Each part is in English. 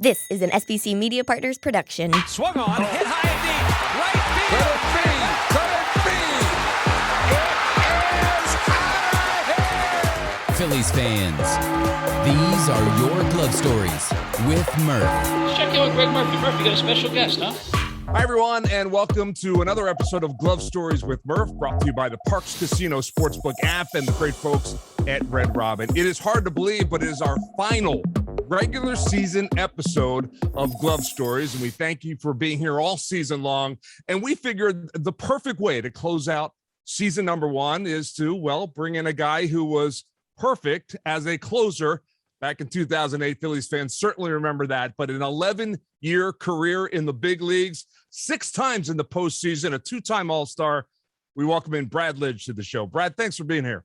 This is an SBC Media Partners production. Swung on, hit high and deep, right field. Phillies fans, these are your glove stories with Murph. Check in with Greg Murphy. Murphy, you got a special guest, huh? Hi, everyone, and welcome to another episode of Glove Stories with Murph, brought to you by the Parks Casino Sportsbook app and the great folks at Red Robin. It is hard to believe, but it is our final regular season episode of Glove Stories, and we thank you for being here all season long. And we figured the perfect way to close out season number one is to, well, bring in a guy who was perfect as a closer back in 2008. Phillies fans certainly remember that, but an 11-year career in the big leagues, 6 times in the postseason, a 2-time All-Star. We welcome in Brad Lidge to the show. Brad, thanks for being here.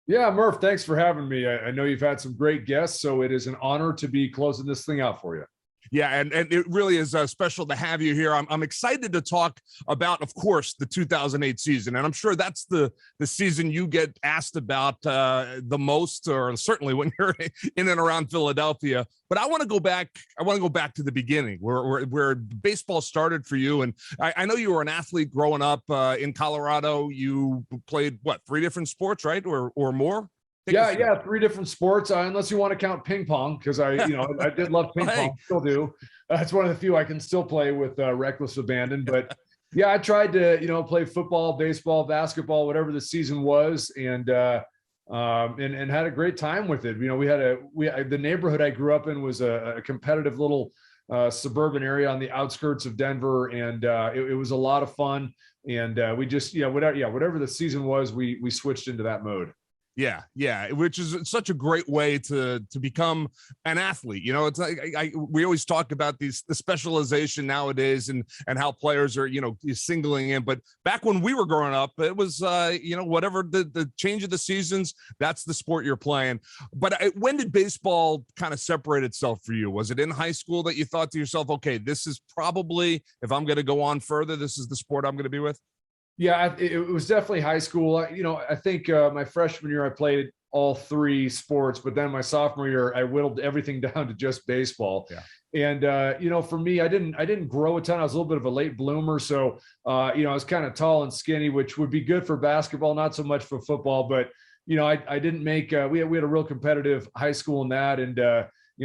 Yeah, Murph, thanks for having me. I know you've had some great guests, so it is an honor to be closing this thing out for you. Yeah, and it really is special to have you here. I'm excited to talk about, of course, the 2008 season, and I'm sure that's the season you get asked about the most, or certainly when you're in and around Philadelphia. But I want to go back. I want to go back to the beginning, where baseball started for you. And I know you were an athlete growing up in Colorado. You played 3 different sports, right, or more? Yeah, 3 different sports, unless you want to count ping pong, because I did love ping pong, still do. It's one of the few I can still play with reckless abandon. But yeah, I tried to play football, baseball, basketball, whatever the season was, and had a great time with it. The neighborhood I grew up in was a competitive little suburban area on the outskirts of Denver, and it was a lot of fun. And we just whatever the season was, we switched into that mode. Yeah, which is such a great way to become an athlete. It's like we always talk about the specialization nowadays and how players are singling in. But back when we were growing up, it was whatever the change of the seasons, that's the sport you're playing. But when did baseball kind of separate itself for you? Was it in high school that you thought to yourself, okay, this is probably, if I'm going to go on further, this is the sport I'm going to be with? Yeah, it was definitely high school. I think my freshman year I played all 3 sports, but then my sophomore year I whittled everything down to just baseball. Yeah. And for me, I didn't grow a ton. I was a little bit of a late bloomer, so I was kind of tall and skinny, which would be good for basketball, not so much for football. But I didn't make. We had a real competitive high school in that, and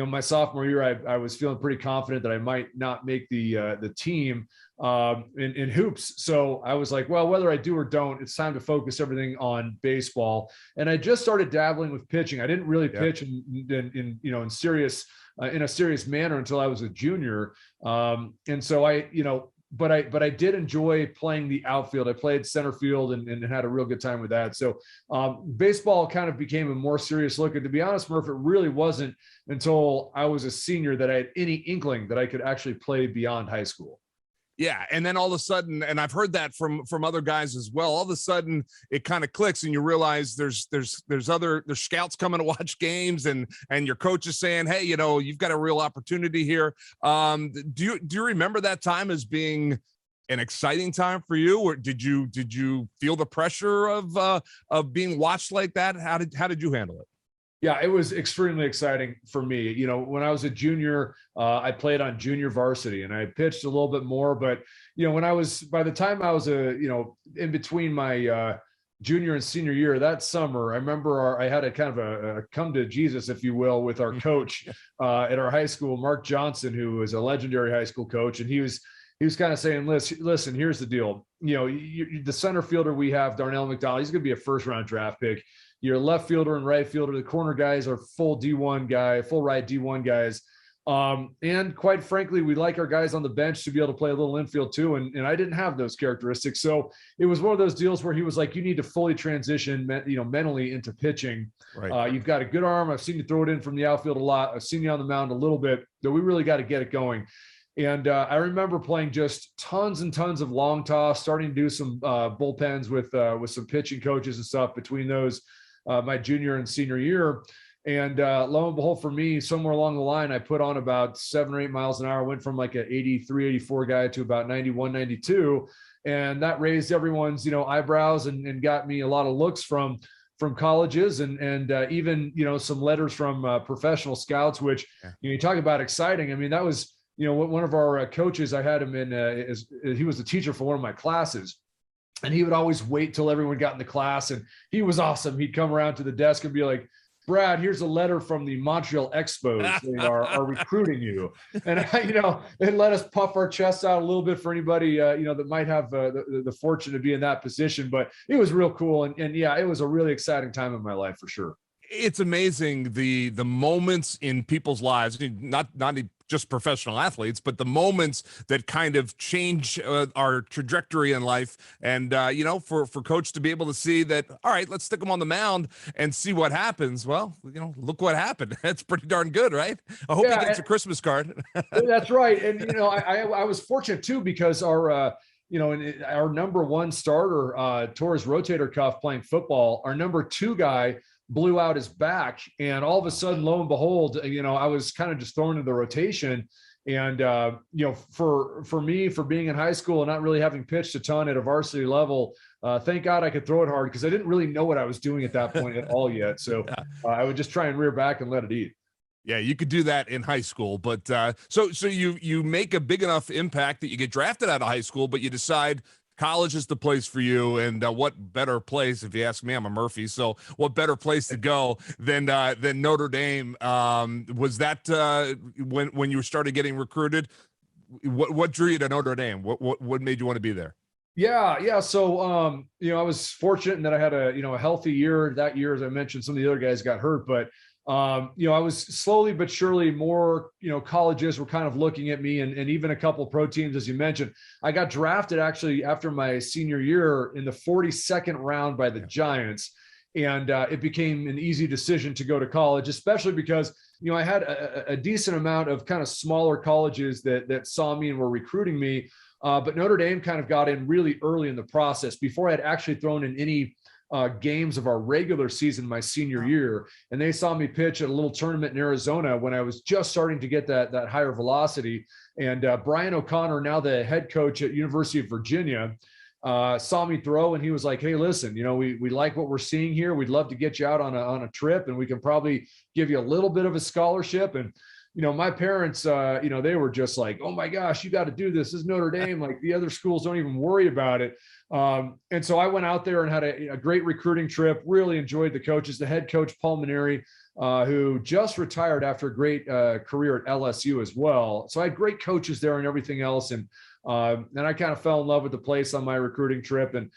my sophomore year I was feeling pretty confident that I might not make the team in hoops. So I was like, well, whether I do or don't, it's time to focus everything on baseball. And I just started dabbling with pitching. I didn't really pitch in a serious manner until I was a junior. And so but I did enjoy playing the outfield. I played center field and had a real good time with that. So baseball kind of became a more serious look. And to be honest, Murph, it really wasn't until I was a senior that I had any inkling that I could actually play beyond high school. Yeah. And then all of a sudden, and I've heard that from other guys as well, all of a sudden it kind of clicks and you realize there's scouts coming to watch games and your coach is saying, hey, you've got a real opportunity here. Do you remember that time as being an exciting time for you, or did you feel the pressure of being watched like that? How did you handle it? Yeah, it was extremely exciting for me. When I was a junior, I played on junior varsity and I pitched a little bit more. But, by the time I was in between my junior and senior year that summer, I remember I had a kind of a come to Jesus, if you will, with our coach at our high school, Mark Johnson, who was a legendary high school coach. And he was kind of saying, listen, here's the deal. The center fielder we have, Darnell McDonald, he's going to be a 1st-round draft pick. Your left fielder and right fielder, the corner guys are full ride D1 guys. And quite frankly, we like our guys on the bench to be able to play a little infield too. And I didn't have those characteristics. So it was one of those deals where he was like, you need to fully transition, mentally into pitching. Right. You've got a good arm. I've seen you throw it in from the outfield a lot. I've seen you on the mound a little bit, but we really got to get it going. And I remember playing just tons and tons of long toss, starting to do some bullpens with some pitching coaches and stuff between those my junior and senior year. And lo and behold, for me, somewhere along the line, I put on about 7 or 8 miles an hour, went from like an 83, 84 guy to about 91, 92. And that raised everyone's, eyebrows and got me a lot of looks from from colleges and even, some letters from professional scouts, which, you talk about exciting. I mean, that was, one of our coaches, I had him in, he was the teacher for one of my classes. And he would always wait till everyone got in the class. And he was awesome. He'd come around to the desk and be like, Brad, here's a letter from the Montreal Expos. They are recruiting you. And, it let us puff our chests out a little bit for anybody, that might have the fortune to be in that position. But it was real cool. And yeah, it was a really exciting time in my life for sure. It's amazing the moments in people's lives, not just professional athletes, but the moments that kind of change our trajectory in life. And for coach to be able to see that, all right, let's stick them on the mound and see what happens. Well, look what happened. That's pretty darn good, right? I hope he gets a Christmas card. That's right. And I was fortunate too, because our our number one starter tore his rotator cuff playing football. Our number two guy blew out his back, and all of a sudden, lo and behold, I was kind of just thrown into the rotation. And for me, for being in high school and not really having pitched a ton at a varsity level, thank God I could throw it hard, because I didn't really know what I was doing at that point at all yet. So I would just try and rear back and let it eat. Yeah, you could do that in high school, but so you make a big enough impact that you get drafted out of high school, but you decide college is the place for you. And what better place, if you ask me, I'm a Murphy, so what better place to go than Notre Dame? Was that when you started getting recruited? What drew you to Notre Dame? What made you want to be there? Yeah. So, I was fortunate in that I had a healthy year that year. As I mentioned, some of the other guys got hurt, but I was slowly but surely more, colleges were kind of looking at me, and even a couple pro teams, as you mentioned. I got drafted actually after my senior year in the 42nd round by the Giants. And it became an easy decision to go to college, especially because, I had a decent amount of kind of smaller colleges that saw me and were recruiting me. But Notre Dame kind of got in really early in the process before I had actually thrown in any games of our regular season my senior year. And they saw me pitch at a little tournament in Arizona when I was just starting to get that higher velocity. And Brian O'Connor, now the head coach at University of Virginia, saw me throw, and he was like, hey, listen, we like what we're seeing here. We'd love to get you out on a trip, and we can probably give you a little bit of a scholarship. And my parents, they were just like, oh my gosh, you got to do this. This is Notre Dame. Like, the other schools don't even worry about it. And so I went out there and had a great recruiting trip, really enjoyed the coaches, the head coach, Paul Maneri, who just retired after a great career at LSU as well. So I had great coaches there and everything else. And I kind of fell in love with the place on my recruiting trip. And,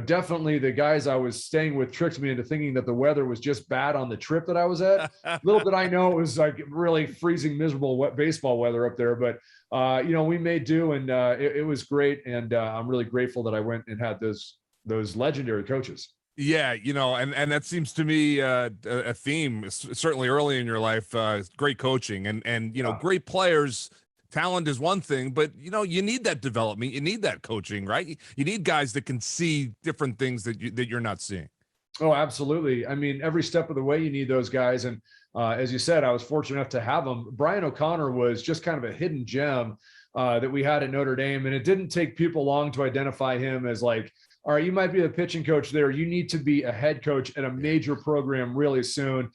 definitely the guys I was staying with tricked me into thinking that the weather was just bad on the trip that I was at. Little did I know it was like really freezing, miserable wet baseball weather up there. But, we made do, and it was great. And I'm really grateful that I went and had those legendary coaches. Yeah, and that seems to me a theme, certainly early in your life. Great coaching and great players. Talent is one thing, but you need that development. You need that coaching, right? You need guys that can see different things that you're not seeing. Oh, absolutely. I mean, every step of the way, you need those guys. And as you said, I was fortunate enough to have them. Brian O'Connor was just kind of a hidden gem that we had at Notre Dame. And it didn't take people long to identify him as like, all right, you might be the pitching coach there. You need to be a head coach at a major program really soon.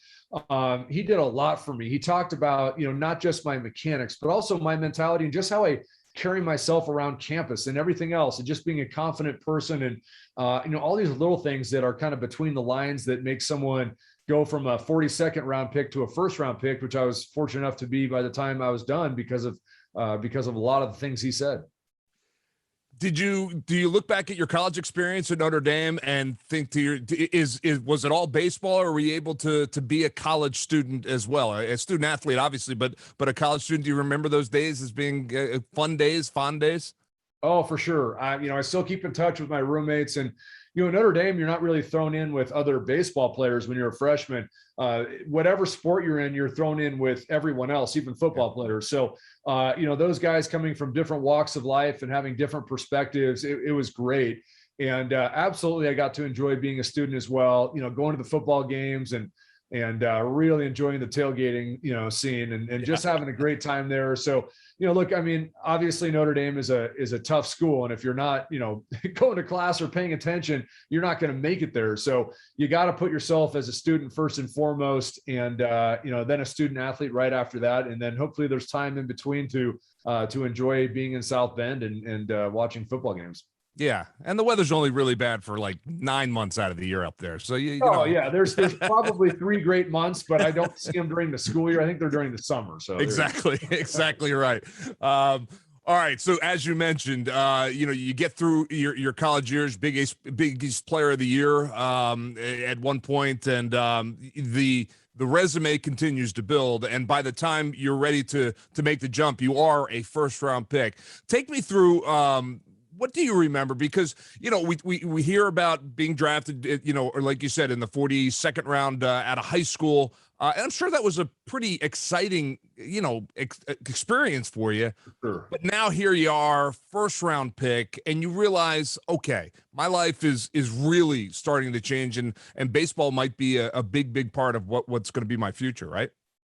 He did a lot for me. He talked about, not just my mechanics, but also my mentality and just how I carry myself around campus and everything else, and just being a confident person. And, all these little things that are kind of between the lines that make someone go from a 42nd round pick to a first round pick, which I was fortunate enough to be by the time I was done because of a lot of the things he said. Do you look back at your college experience at Notre Dame and think was it all baseball, or were you able to be a college student as well, a student athlete, obviously, but a college student? Do you remember those days as being fond days? Oh, for sure. I still keep in touch with my roommates, and Notre Dame, you're not really thrown in with other baseball players when you're a freshman. Whatever sport you're in, you're thrown in with everyone else, even football players. So, those guys coming from different walks of life and having different perspectives, it was great. And absolutely, I got to enjoy being a student as well, going to the football games and and really enjoying the tailgating, scene and just having a great time there. So, look, I mean, obviously Notre Dame is a tough school. And if you're not, going to class or paying attention, you're not going to make it there. So you got to put yourself as a student first and foremost, and, then a student athlete right after that. And then hopefully there's time in between to enjoy being in South Bend and watching football games. Yeah, and the weather's only really bad for like 9 months out of the year up there. So yeah, there's probably 3 great months, but I don't see them during the school year. I think they're during the summer. So exactly right. All right, so as you mentioned, you get through your college years, biggest player of the year at one point, and the resume continues to build. And by the time you're ready to make the jump, you are a first-round pick. Take me through. What do you remember? Because, we hear about being drafted, or like you said, in the 42nd round out of high school. And I'm sure that was a pretty exciting, experience for you. Sure. But now here you are, first round pick, and you realize, okay, my life is really starting to change, and baseball might be a big part of what's going to be my future, right?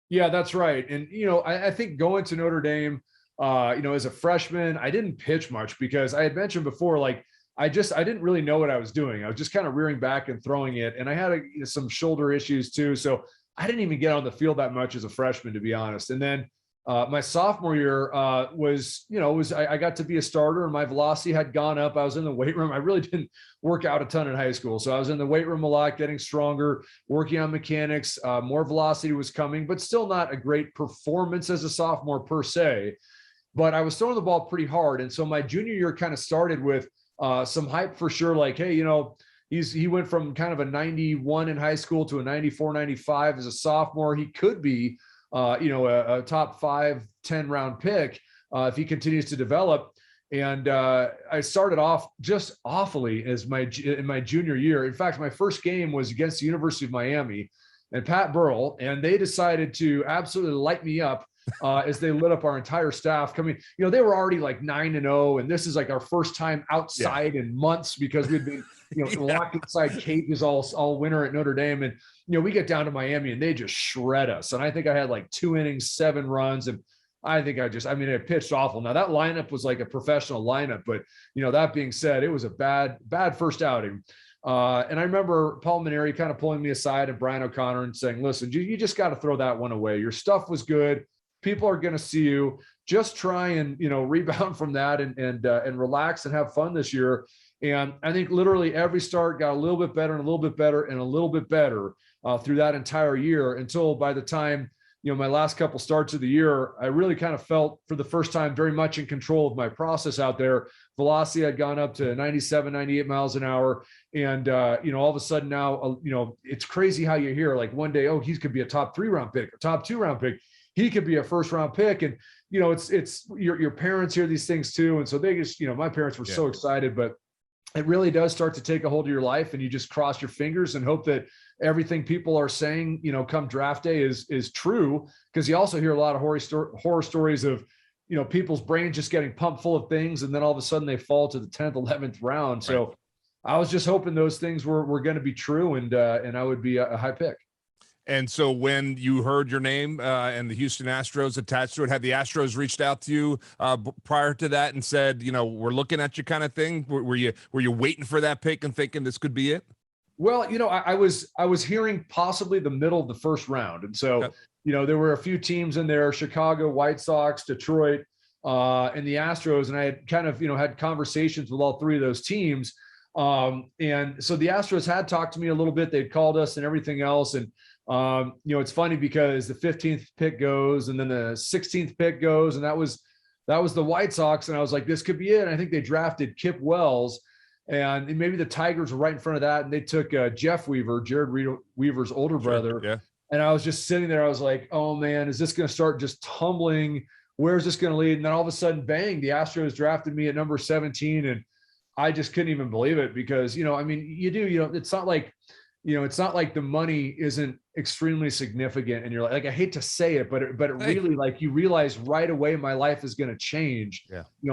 Yeah, that's right. And, I think going to Notre Dame, as a freshman, I didn't pitch much because I had mentioned before, like, I didn't really know what I was doing. I was just kind of rearing back and throwing it. And I had some shoulder issues too. So I didn't even get on the field that much as a freshman, to be honest. And then my sophomore year I got to be a starter, and my velocity had gone up. I was in the weight room. I really didn't work out a ton in high school. So I was in the weight room a lot, getting stronger, working on mechanics. More velocity was coming, but still not a great performance as a sophomore per se. But I was throwing the ball pretty hard. And so my junior year kind of started with some hype for sure. Like, hey, he went from kind of a 91 in high school to a 94, 95 as a sophomore. He could be, a top 5, 10 round pick if he continues to develop. And I started off just awfully in my junior year. In fact, my first game was against the University of Miami and Pat Burrell, and they decided to absolutely light me up. As they lit up our entire staff coming, they were already like 9-0, and this is like our first time outside in months because we'd been, locked inside cages all winter at Notre Dame. And, we get down to Miami and they just shred us. And I think I had like 2 innings, 7 runs. And I think I pitched awful. Now that lineup was like a professional lineup, but that being said, it was a bad first outing. And I remember Paul Maneri kind of pulling me aside and Brian O'Connor and saying, listen, you just got to throw that one away. Your stuff was good. People are going to see you. Just try and, rebound from that and relax and have fun this year. And I think literally every start got a little bit better and a little bit better and a little bit better through that entire year until by the time, my last couple starts of the year, I really kind of felt for the first time very much in control of my process out there. Velocity had gone up to 97, 98 miles an hour. And, all of a sudden now, it's crazy how you hear like one day, oh, he could be a top 3 round pick, a top 2 round pick. He could be a first round pick. And, it's your parents hear these things too. And so they just, my parents were so excited, but it really does start to take a hold of your life, and you just cross your fingers and hope that everything people are saying, come draft day is true. Cause you also hear a lot of horror stories of, people's brains just getting pumped full of things. And then all of a sudden they fall to the 10th, 11th round. Right. So I was just hoping those things were going to be true, and I would be a high pick. And so when you heard your name and the Houston Astros attached to it, had the Astros reached out to you prior to that and said, we're looking at you kind of thing? Were you waiting for that pick and thinking this could be it? Well, I was hearing possibly the middle of the first round. And so, there were a few teams in there, Chicago, White Sox, Detroit, and the Astros. And I had kind of, had conversations with all 3 of those teams. And so the Astros had talked to me a little bit. They'd called us and everything else. And, it's funny because the 15th pick goes and then the 16th pick goes, and that was the White Sox. And I was like, this could be it. And I think they drafted Kip Wells, and maybe the Tigers were right in front of that. And they took Jeff Weaver, Jared Weaver's older brother. Yeah. And I was just sitting there. I was like, oh man, is this going to start just tumbling? Where's this going to lead? And then all of a sudden, bang, the Astros drafted me at number 17. And I just couldn't even believe it because, it's not like, it's not like the money isn't extremely significant, and you're like I hate to say it, but it really, like, you realize right away my life is going to change,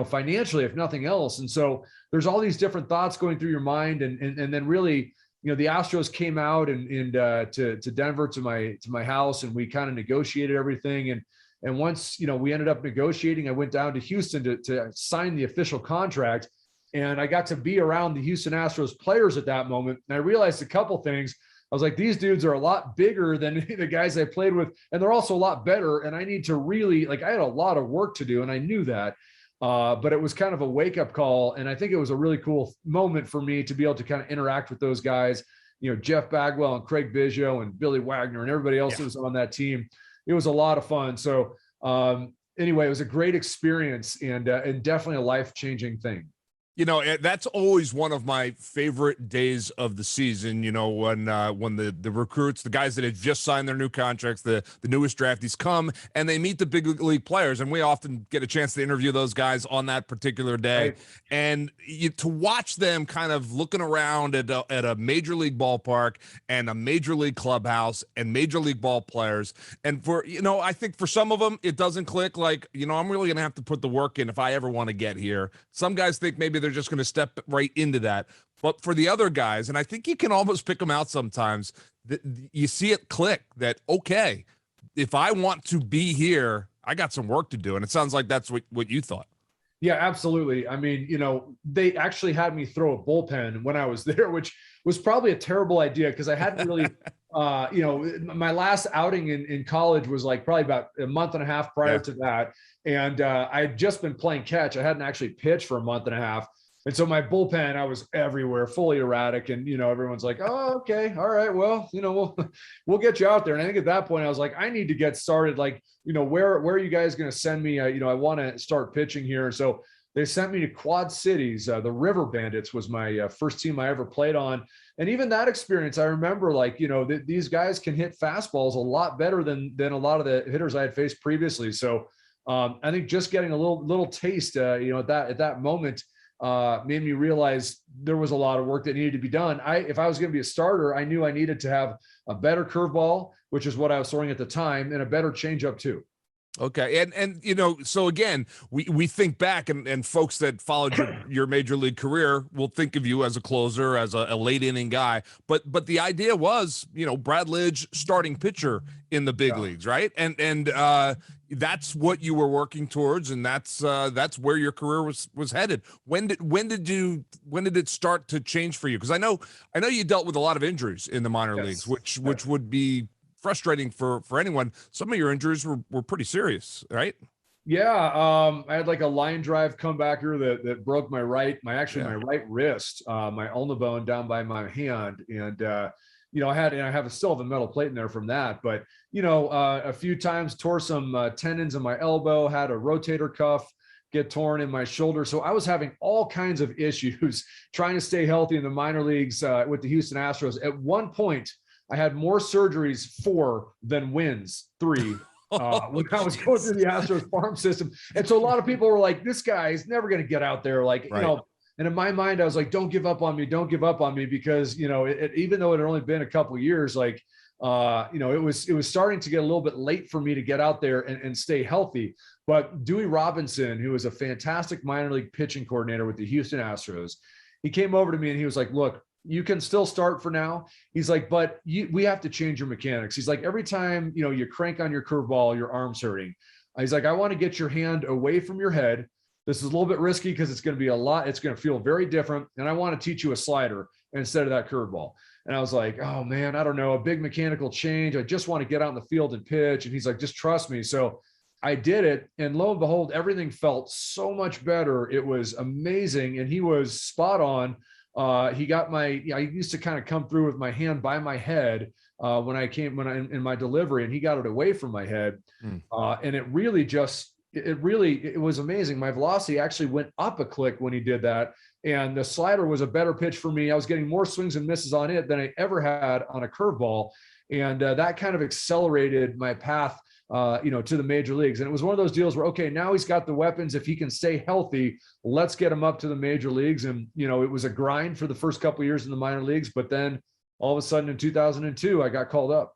financially, if nothing else. And so there's all these different thoughts going through your mind, and then really, the Astros came out and to Denver to my house, and we kind of negotiated everything. And once, we ended up negotiating, I went down to Houston to sign the official contract, and I got to be around the Houston Astros players at that moment. And I realized a couple things. I was like, these dudes are a lot bigger than the guys I played with, and they're also a lot better. And I need to really, I had a lot of work to do, and I knew that. But it was kind of a wake-up call, and I think it was a really cool moment for me to be able to kind of interact with those guys, Jeff Bagwell and Craig Biggio and Billy Wagner and everybody else who was on that team. It was a lot of fun. So anyway, it was a great experience and definitely a life-changing thing. That's always one of my favorite days of the season, when the recruits, the guys that have just signed their new contracts, the newest draftees come and they meet the big league players. And we often get a chance to interview those guys on that particular day. Right. And to watch them kind of looking around at a major league ballpark and a major league clubhouse and major league ball players. And for, I think for some of them, it doesn't click like, I'm really going to have to put the work in if I ever want to get here. Some guys think maybe they're just going to step right into that. But for the other guys, and I think you can almost pick them out sometimes, you see it click that, okay, if I want to be here, I got some work to do. And it sounds like that's what you thought. Yeah, absolutely. I mean, they actually had me throw a bullpen when I was there, which was probably a terrible idea because I hadn't really, my last outing in college was probably about a month and a half prior to that. And I had just been playing catch. I hadn't actually pitched for a month and a half. And so my bullpen, I was everywhere, fully erratic. And, everyone's like, oh, okay. All right. Well, we'll get you out there. And I think at that point I was like, I need to get started. Where are you guys going to send me? I want to start pitching here. And so they sent me to Quad Cities. The River Bandits was my first team I ever played on. And even that experience, I remember these guys can hit fastballs a lot better than a lot of the hitters I had faced previously. So I think just getting a little taste, at that moment, made me realize there was a lot of work that needed to be done. If I was going to be a starter, I knew I needed to have a better curveball, which is what I was throwing at the time, and a better changeup too. Okay. And so again, we think back and folks that followed your major league career will think of you as a closer, as a late inning guy. But the idea was, Brad Lidge starting pitcher in the big leagues, right? And that's what you were working towards, and that's where your career was headed. When did it start to change for you? Because I know you dealt with a lot of injuries in the minor leagues, which would be frustrating for anyone. Some of your injuries were pretty serious, right? Yeah. I had a line drive comebacker that broke my right wrist, my ulnar bone down by my hand. And, I still have a metal plate in there from that, but, a few times tore some tendons in my elbow, had a rotator cuff get torn in my shoulder. So I was having all kinds of issues trying to stay healthy in the minor leagues with the Houston Astros. At one point, I had more surgeries 4 than wins 3 when I was going through the Astros farm system. And so a lot of people were like, this guy is never going to get out there. And in my mind, I was like, don't give up on me. Don't give up on me. Because, even though it had only been a couple of years, it was starting to get a little bit late for me to get out there and stay healthy. But Dewey Robinson, who was a fantastic minor league pitching coordinator with the Houston Astros, he came over to me and he was like, look, you can still start for now. He's like, but we have to change your mechanics. He's like, every time, you crank on your curveball, your arm's hurting. He's like, I want to get your hand away from your head. This is a little bit risky because it's going to be it's going to feel very different. And I want to teach you a slider instead of that curveball. And I was like, oh man, I don't know, a big mechanical change. I just want to get out in the field and pitch. And he's like, just trust me. So I did it. And lo and behold, everything felt so much better. It was amazing. And he was spot on. He got I used to kind of come through with my hand by my head in my delivery, and he got it away from my head. And it was amazing. My velocity actually went up a click when he did that. And the slider was a better pitch for me. I was getting more swings and misses on it than I ever had on a curveball. And that kind of accelerated my path to the major leagues. And it was one of those deals where, okay, now he's got the weapons. If he can stay healthy, let's get him up to the major leagues. And, it was a grind for the first couple of years in the minor leagues, but then all of a sudden in 2002, I got called up.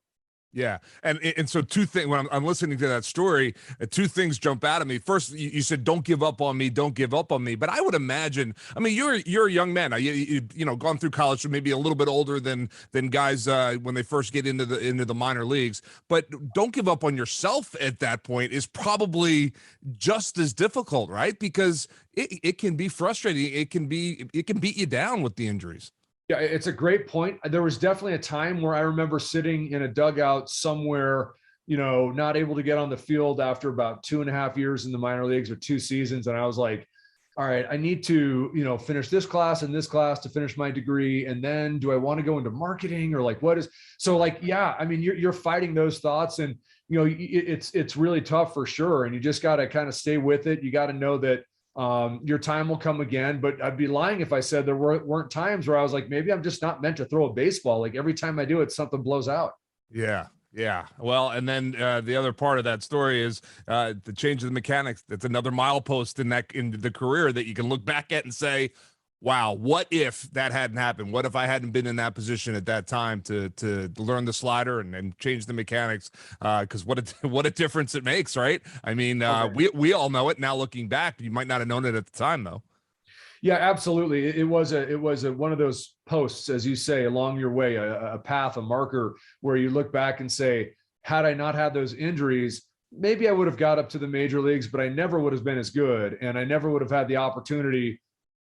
Yeah. And so two things, when I'm listening to that story, two things jump out at me. First, you said, don't give up on me. Don't give up on me. But I would imagine, I mean, you're a young man. You know, gone through college, so maybe a little bit older than guys when they first get into the minor leagues. But don't give up on yourself at that point is probably just as difficult, right? Because it can be frustrating. It can beat you down with the injuries. Yeah, it's a great point. There was definitely a time where I remember sitting in a dugout somewhere, you know, not able to get on the field after about 2.5 years in the minor leagues or 2 seasons. And I was like, all right, I need to, you know, finish this class and this class to finish my degree. And then do I want to go into marketing or like, what is, so like, yeah, I mean, you're fighting those thoughts and, you know, it's really tough for sure. And you just got to kind of stay with it. You got to know that your time will come again, but I'd be lying if I said there weren't times where I was like, maybe I'm just not meant to throw a baseball. Like every time I do it, something blows out. Yeah. Yeah. Well, and then the other part of that story is the change of the mechanics. That's another milepost in the career that you can look back at and say, wow, what if that hadn't happened? What if I hadn't been in that position at that time to learn the slider and change the mechanics? Because what a difference it makes, right? I mean, we all know it now. Looking back, you might not have known it at the time, though. Yeah, absolutely. It was one of those posts, as you say, along your way, a path, a marker where you look back and say, had I not had those injuries, maybe I would have got up to the major leagues, but I never would have been as good, and I never would have had the opportunity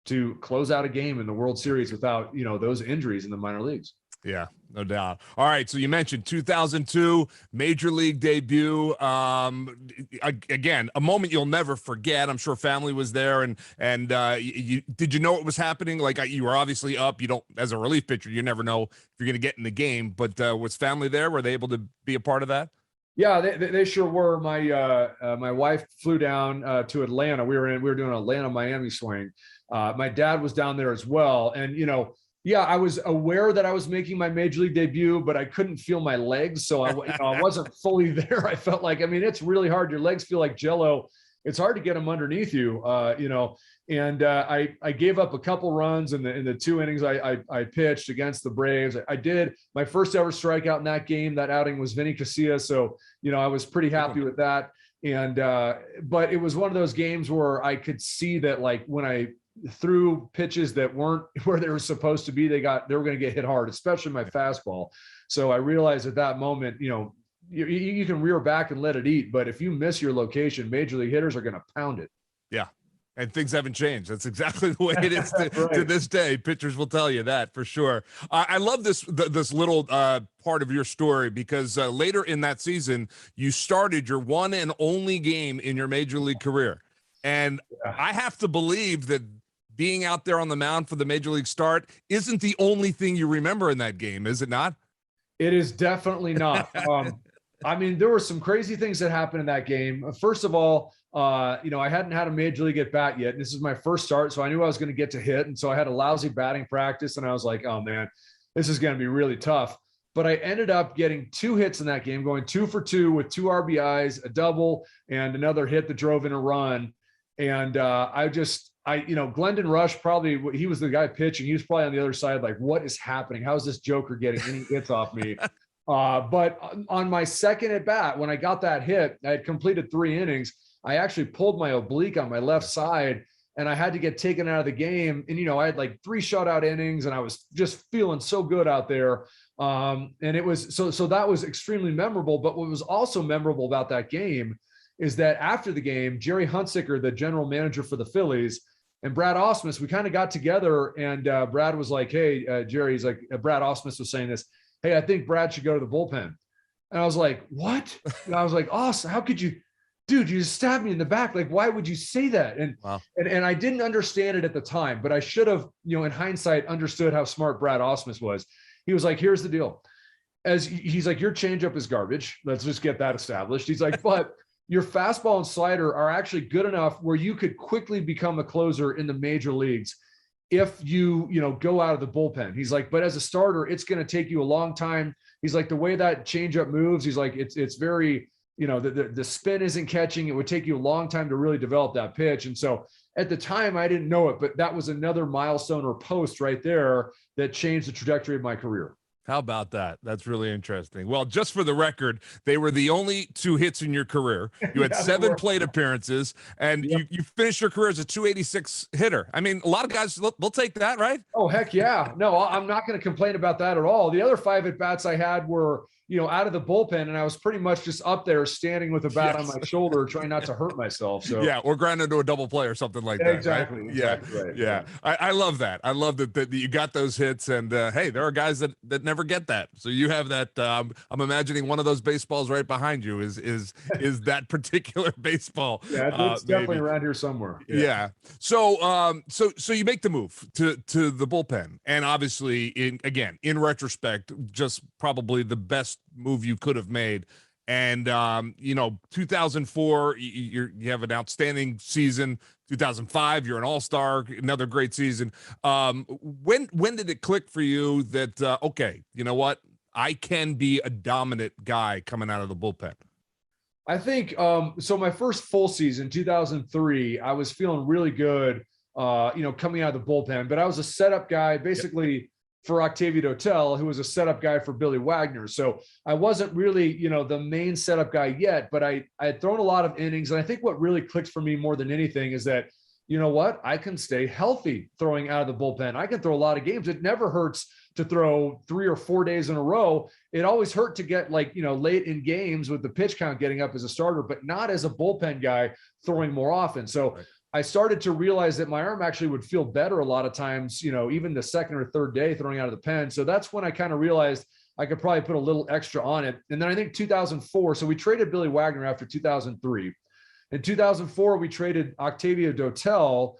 to close out a game in the World Series without, you know, those injuries in the minor leagues. Yeah, no doubt. All right, so you mentioned 2002 major league debut. Again, a moment you'll never forget. I'm sure family was there, and did you know it was happening? Like you were obviously up. You don't, as a relief pitcher, you never know if you're going to get in the game. But was family there? Were they able to be a part of that? Yeah, they sure were. My wife flew down to Atlanta. We were doing an Atlanta-Miami swing. My dad was down there as well. And, you know, yeah, I was aware that I was making my major league debut, but I couldn't feel my legs. So I wasn't fully there. I felt like, I mean, it's really hard. Your legs feel like Jello. It's hard to get them underneath you, you know, and I gave up a couple runs in the 2 innings I pitched against the Braves. I did my first ever strikeout in that game. That outing was Vinny Casillas. So, you know, I was pretty happy with that. And, but it was one of those games where I could see that, like, when I threw pitches that weren't where they were supposed to be, they were going to get hit hard, especially my fastball. So I realized at that moment, you know, you can rear back and let it eat, but if you miss your location, major league hitters are going to pound it. Yeah. And things haven't changed. That's exactly the way it is to this day. Pitchers will tell you that for sure. I love this little part of your story because later in that season, you started your one and only game in your major league career. And I have to believe that being out there on the mound for the major league start isn't the only thing you remember in that game, is it not? It is definitely not. I mean, there were some crazy things that happened in that game. First of all, you know, I hadn't had a major league at bat yet. This is my first start, so I knew I was going to get to hit. And so I had a lousy batting practice, and I was like, oh, man, this is going to be really tough. But I ended up getting 2 hits in that game, going 2 for 2 with 2 RBIs, a double, and another hit that drove in a run. And you know, Glendon Rush, probably, he was the guy pitching. He was probably on the other side, like, what is happening? How is this Joker getting any hits off me? But on my second at bat, when I got that hit, I had completed 3 innings. I actually pulled my oblique on my left side, and I had to get taken out of the game. And, you know, I had like 3 shutout innings, and I was just feeling so good out there. And it was, so that was extremely memorable. But what was also memorable about that game is that after the game, Jerry Hunsicker, the general manager for the Phillies, and Brad Ausmus, we kind of got together, and Brad was like, hey, Jerry, he's like, Brad Ausmus was saying this, hey, I think Brad should go to the bullpen. And I was like, what? And I was like, Austin, how could you, dude, you just stabbed me in the back. Like, why would you say that? And, wow. and I didn't understand it at the time, but I should have, you know, in hindsight, understood how smart Brad Ausmus was. He was like, here's the deal. He's like, your changeup is garbage. Let's just get that established. He's like, but your fastball and slider are actually good enough where you could quickly become a closer in the major leagues if you go out of the bullpen. He's like, but as a starter, it's going to take you a long time. He's like, the way that changeup moves, he's like, it's very, you know, the spin isn't catching. It would take you a long time to really develop that pitch. And so at the time, I didn't know it, but that was another milestone or post right there that changed the trajectory of my career. How about that? That's really interesting. Well, just for the record, they were the only 2 hits in your career. You had Yeah, 7 plate appearances, and Yep. you finished your career as a 286 hitter. I mean, a lot of guys, they'll take that, right? Oh, heck yeah. No, I'm not going to complain about that at all. The other 5 at bats I had were, out of the bullpen, and I was pretty much just up there standing with a bat on my shoulder, trying not to hurt myself. So yeah, or grind into a double play or something like that. Exactly. Right? Exactly. Right. Yeah. I love that. I love that you got those hits, and hey, there are guys that never get that. So you have that. I'm imagining one of those baseballs right behind you is that particular baseball. Yeah, it's definitely around here somewhere. Yeah. So so you make the move to the bullpen, and obviously in retrospect, just probably the best move you could have made. And 2004, you have an outstanding season. 2005, you're an all-star, another great season. When did it click for you that okay, you know what, I can be a dominant guy coming out of the bullpen? I think so. My first full season, 2003, I was feeling really good, coming out of the bullpen. But I was a setup guy, basically for Octavio Dotel, who was a setup guy for Billy Wagner. So I wasn't really, the main setup guy yet. But I had thrown a lot of innings, and I think what really clicked for me more than anything is that, you know what, I can stay healthy throwing out of the bullpen. I can throw a lot of games. It never hurts to throw 3 or 4 days in a row. It always hurt to get late in games with the pitch count getting up as a starter, but not as a bullpen guy throwing more often. So I started to realize that my arm actually would feel better a lot of times, even the second or third day throwing out of the pen. So that's when I kind of realized I could probably put a little extra on it. And then I think 2004, so we traded Billy Wagner after 2003. In 2004, we traded Octavio Dotel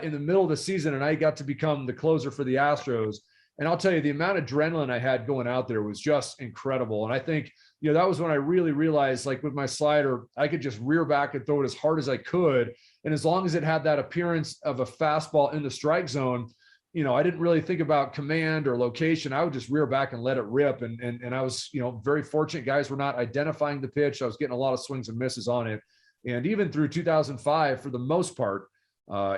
in the middle of the season, and I got to become the closer for the Astros. And I'll tell you, the amount of adrenaline I had going out there was just incredible. And I think, that was when I really realized, like with my slider, I could just rear back and throw it as hard as I could. And as long as it had that appearance of a fastball in the strike zone, I didn't really think about command or location. I would just rear back and let it rip. And I was, very fortunate. Guys were not identifying the pitch. I was getting a lot of swings and misses on it. And even through 2005, for the most part,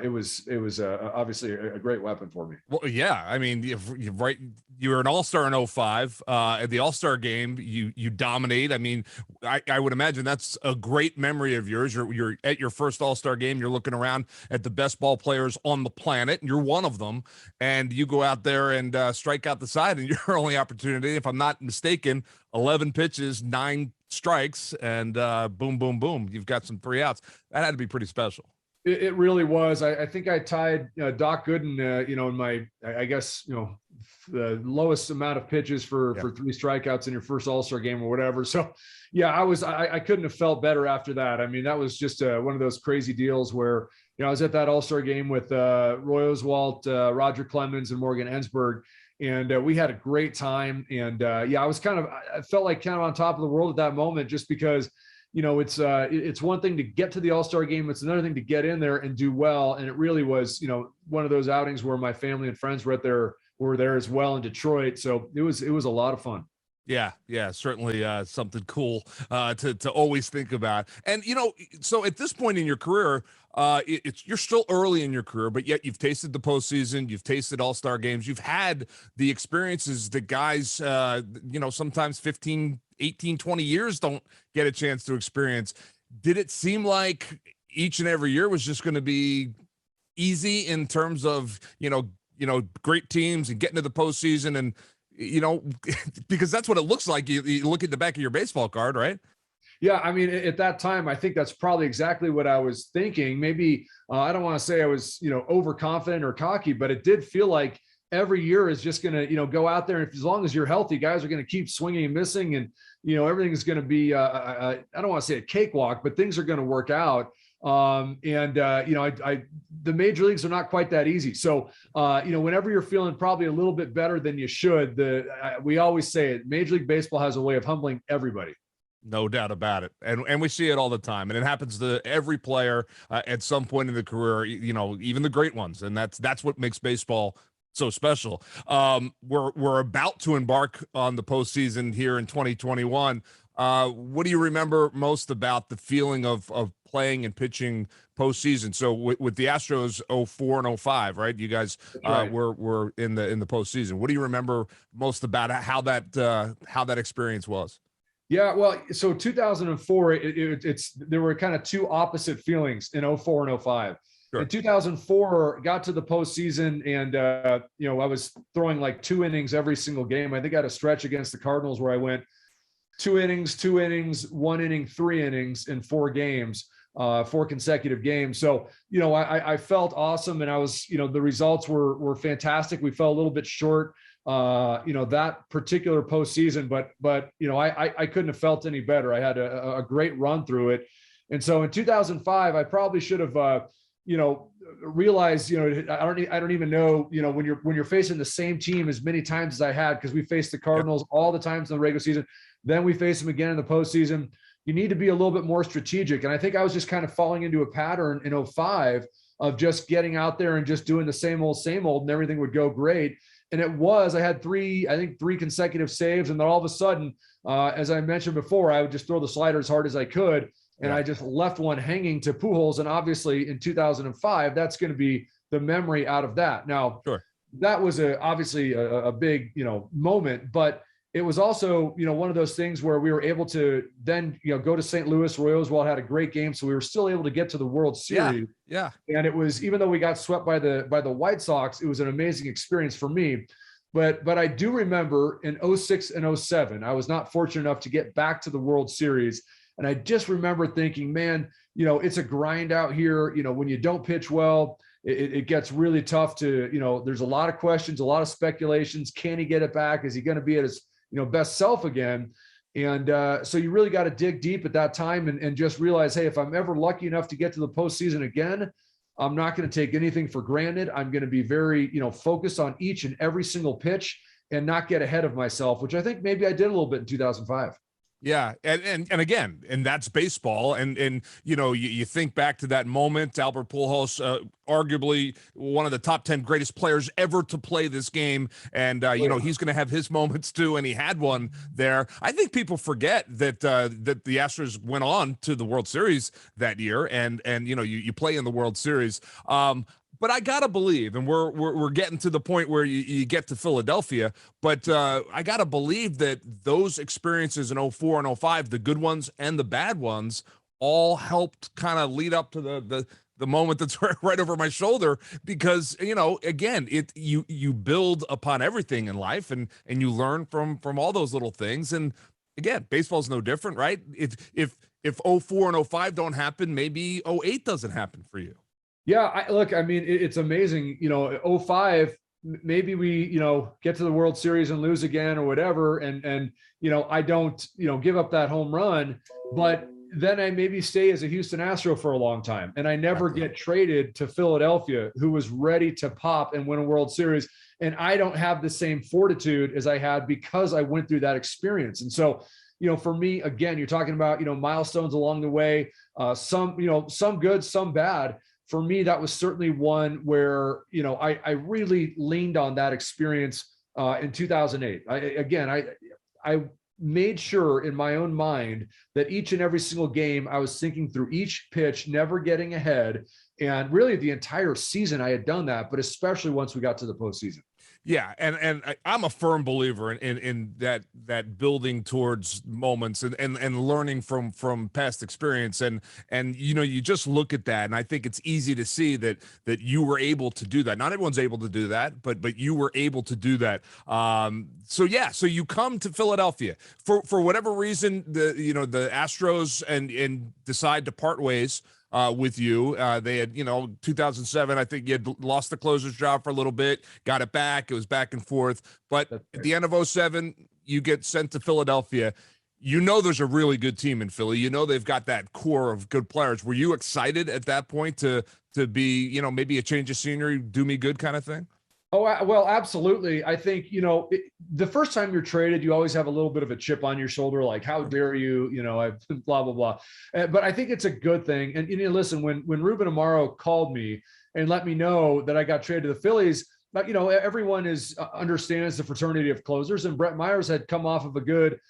it was obviously a great weapon for me. Well, yeah, I mean, you were an all-star in 05. At the all-star game, you dominate. I mean, I would imagine that's a great memory of yours. You're at your first all-star game. You're looking around at the best ball players on the planet, and you're one of them. And you go out there and strike out the side, and your only opportunity, if I'm not mistaken, 11 pitches, 9 strikes, and boom, boom, boom. You've got some 3 outs. That had to be pretty special. It really was. I think I tied Doc Gooden, in my, I guess, the lowest amount of pitches for 3 strikeouts in your first All-Star game or whatever. So, yeah, I couldn't have felt better after that. I mean, that was just one of those crazy deals where, I was at that All-Star game with Roy Oswalt, Roger Clemens, and Morgan Ensberg. And we had a great time. And I was I felt like kind of on top of the world at that moment, just because, it's one thing to get to the All-Star game. It's another thing to get in there and do well. And it really was, one of those outings where my family and friends were there as well in Detroit. So it was a lot of fun. Yeah, certainly something cool to always think about. And so at this point in your career, you're still early in your career, but yet you've tasted the postseason, you've tasted all-star games, you've had the experiences that guys, sometimes 15, 18, 20 years don't get a chance to experience. Did it seem like each and every year was just going to be easy in terms of, great teams and getting to the postseason and, because that's what it looks like. You look at the back of your baseball card, right? Yeah, I mean, at that time, I think that's probably exactly what I was thinking. Maybe I don't want to say I was, overconfident or cocky, but it did feel like every year is just going to, go out there. And as long as you're healthy, guys are going to keep swinging and missing. And, everything's going to be, I don't want to say a cakewalk, but things are going to work out. The major leagues are not quite that easy. So, whenever you're feeling probably a little bit better than you should, we always say it, Major League Baseball has a way of humbling everybody. No doubt about it. And we see it all the time. And it happens to every player at some point in the career, even the great ones. And that's what makes baseball so special. We're about to embark on the postseason here in 2021. What do you remember most about the feeling of playing and pitching postseason. So with the Astros 04 and 05, right? You guys were in the postseason. What do you remember most about how that experience was? Yeah, well, so 2004, there were kind of two opposite feelings in 04 and 05. Sure. In 2004, got to the postseason, and I was throwing like 2 innings every single game. I think I had a stretch against the Cardinals where I went 2 innings, 1 inning, 3 innings in 4 games, 4 consecutive games. So, I felt awesome, and I was, the results were fantastic. We fell a little bit short, that particular postseason, but I couldn't have felt any better. I had a great run through it. And so in 2005, I probably should have, realized, I don't even know, when you're facing the same team as many times as I had, because we faced the Cardinals all the times in the regular season, then we faced them again in the postseason. You need to be a little bit more strategic. And I think I was just kind of falling into a pattern in 05 of just getting out there and just doing the same old, and everything would go great. And I had 3 consecutive saves. And then all of a sudden, as I mentioned before, I would just throw the slider as hard as I could. And I just left one hanging to Pujols. And obviously in 2005, that's going to be the memory out of that. Now, that was obviously a big, moment, but it was also, one of those things where we were able to then, go to St. Louis. Roy Oswalt had a great game. So we were still able to get to the World Series. Yeah. And it was, even though we got swept by the White Sox, it was an amazing experience for me. But I do remember in 06 and 07, I was not fortunate enough to get back to the World Series. And I just remember thinking, man, it's a grind out here. When you don't pitch well, it gets really tough to, there's a lot of questions, a lot of speculations. Can he get it back? Is he going to be at his, best self again? And so you really got to dig deep at that time and just realize, hey, if I'm ever lucky enough to get to the postseason again, I'm not going to take anything for granted. I'm going to be very, focused on each and every single pitch and not get ahead of myself, which I think maybe I did a little bit in 2005. Yeah. And again, and that's baseball. And you think back to that moment, Albert Pujols, arguably one of the top 10 greatest players ever to play this game. And, he's going to have his moments too. And he had one there. I think people forget that that the Astros went on to the World Series that year. And you play in the World Series. But I gotta believe, and we're getting to the point where you get to Philadelphia, but I gotta believe that those experiences in 04 and 05, the good ones and the bad ones, all helped kind of lead up to the moment that's right over my shoulder, because again, you build upon everything in life, and you learn from all those little things. And again, baseball's no different, right? If 04 and 05 don't happen, maybe 08 doesn't happen for you. Yeah, it's amazing. 05, maybe we, get to the World Series and lose again or whatever. And I don't, give up that home run, but then I maybe stay as a Houston Astro for a long time. And I never get traded to Philadelphia, who was ready to pop and win a World Series. And I don't have the same fortitude as I had because I went through that experience. And so, for me, again, you're talking about, milestones along the way, some good, some bad. For me, that was certainly one where, I really leaned on that experience in 2008. I made sure in my own mind that each and every single game, I was thinking through each pitch, never getting ahead. And really the entire season I had done that, but especially once we got to the postseason. Yeah, and I'm a firm believer in that building towards moments and learning from past experience, and you just look at that, and I think it's easy to see that you were able to do that. Not everyone's able to do that, but you were able to do that. So you come to Philadelphia for whatever reason, the Astros and decide to part ways with you. They had, 2007, I think you had lost the closer's job for a little bit, got it back. It was back and forth. But at the end of 07, you get sent to Philadelphia. There's a really good team in Philly. They've got that core of good players. Were you excited at that point to be, maybe a change of scenery, do me good kind of thing? Oh, well, absolutely. I think, the first time you're traded, you always have a little bit of a chip on your shoulder, like, how dare you, blah, blah, blah. But I think it's a good thing. And, listen, when Ruben Amaro called me and let me know that I got traded to the Phillies, but, everyone understands the fraternity of closers. And Brett Myers had come off of a good,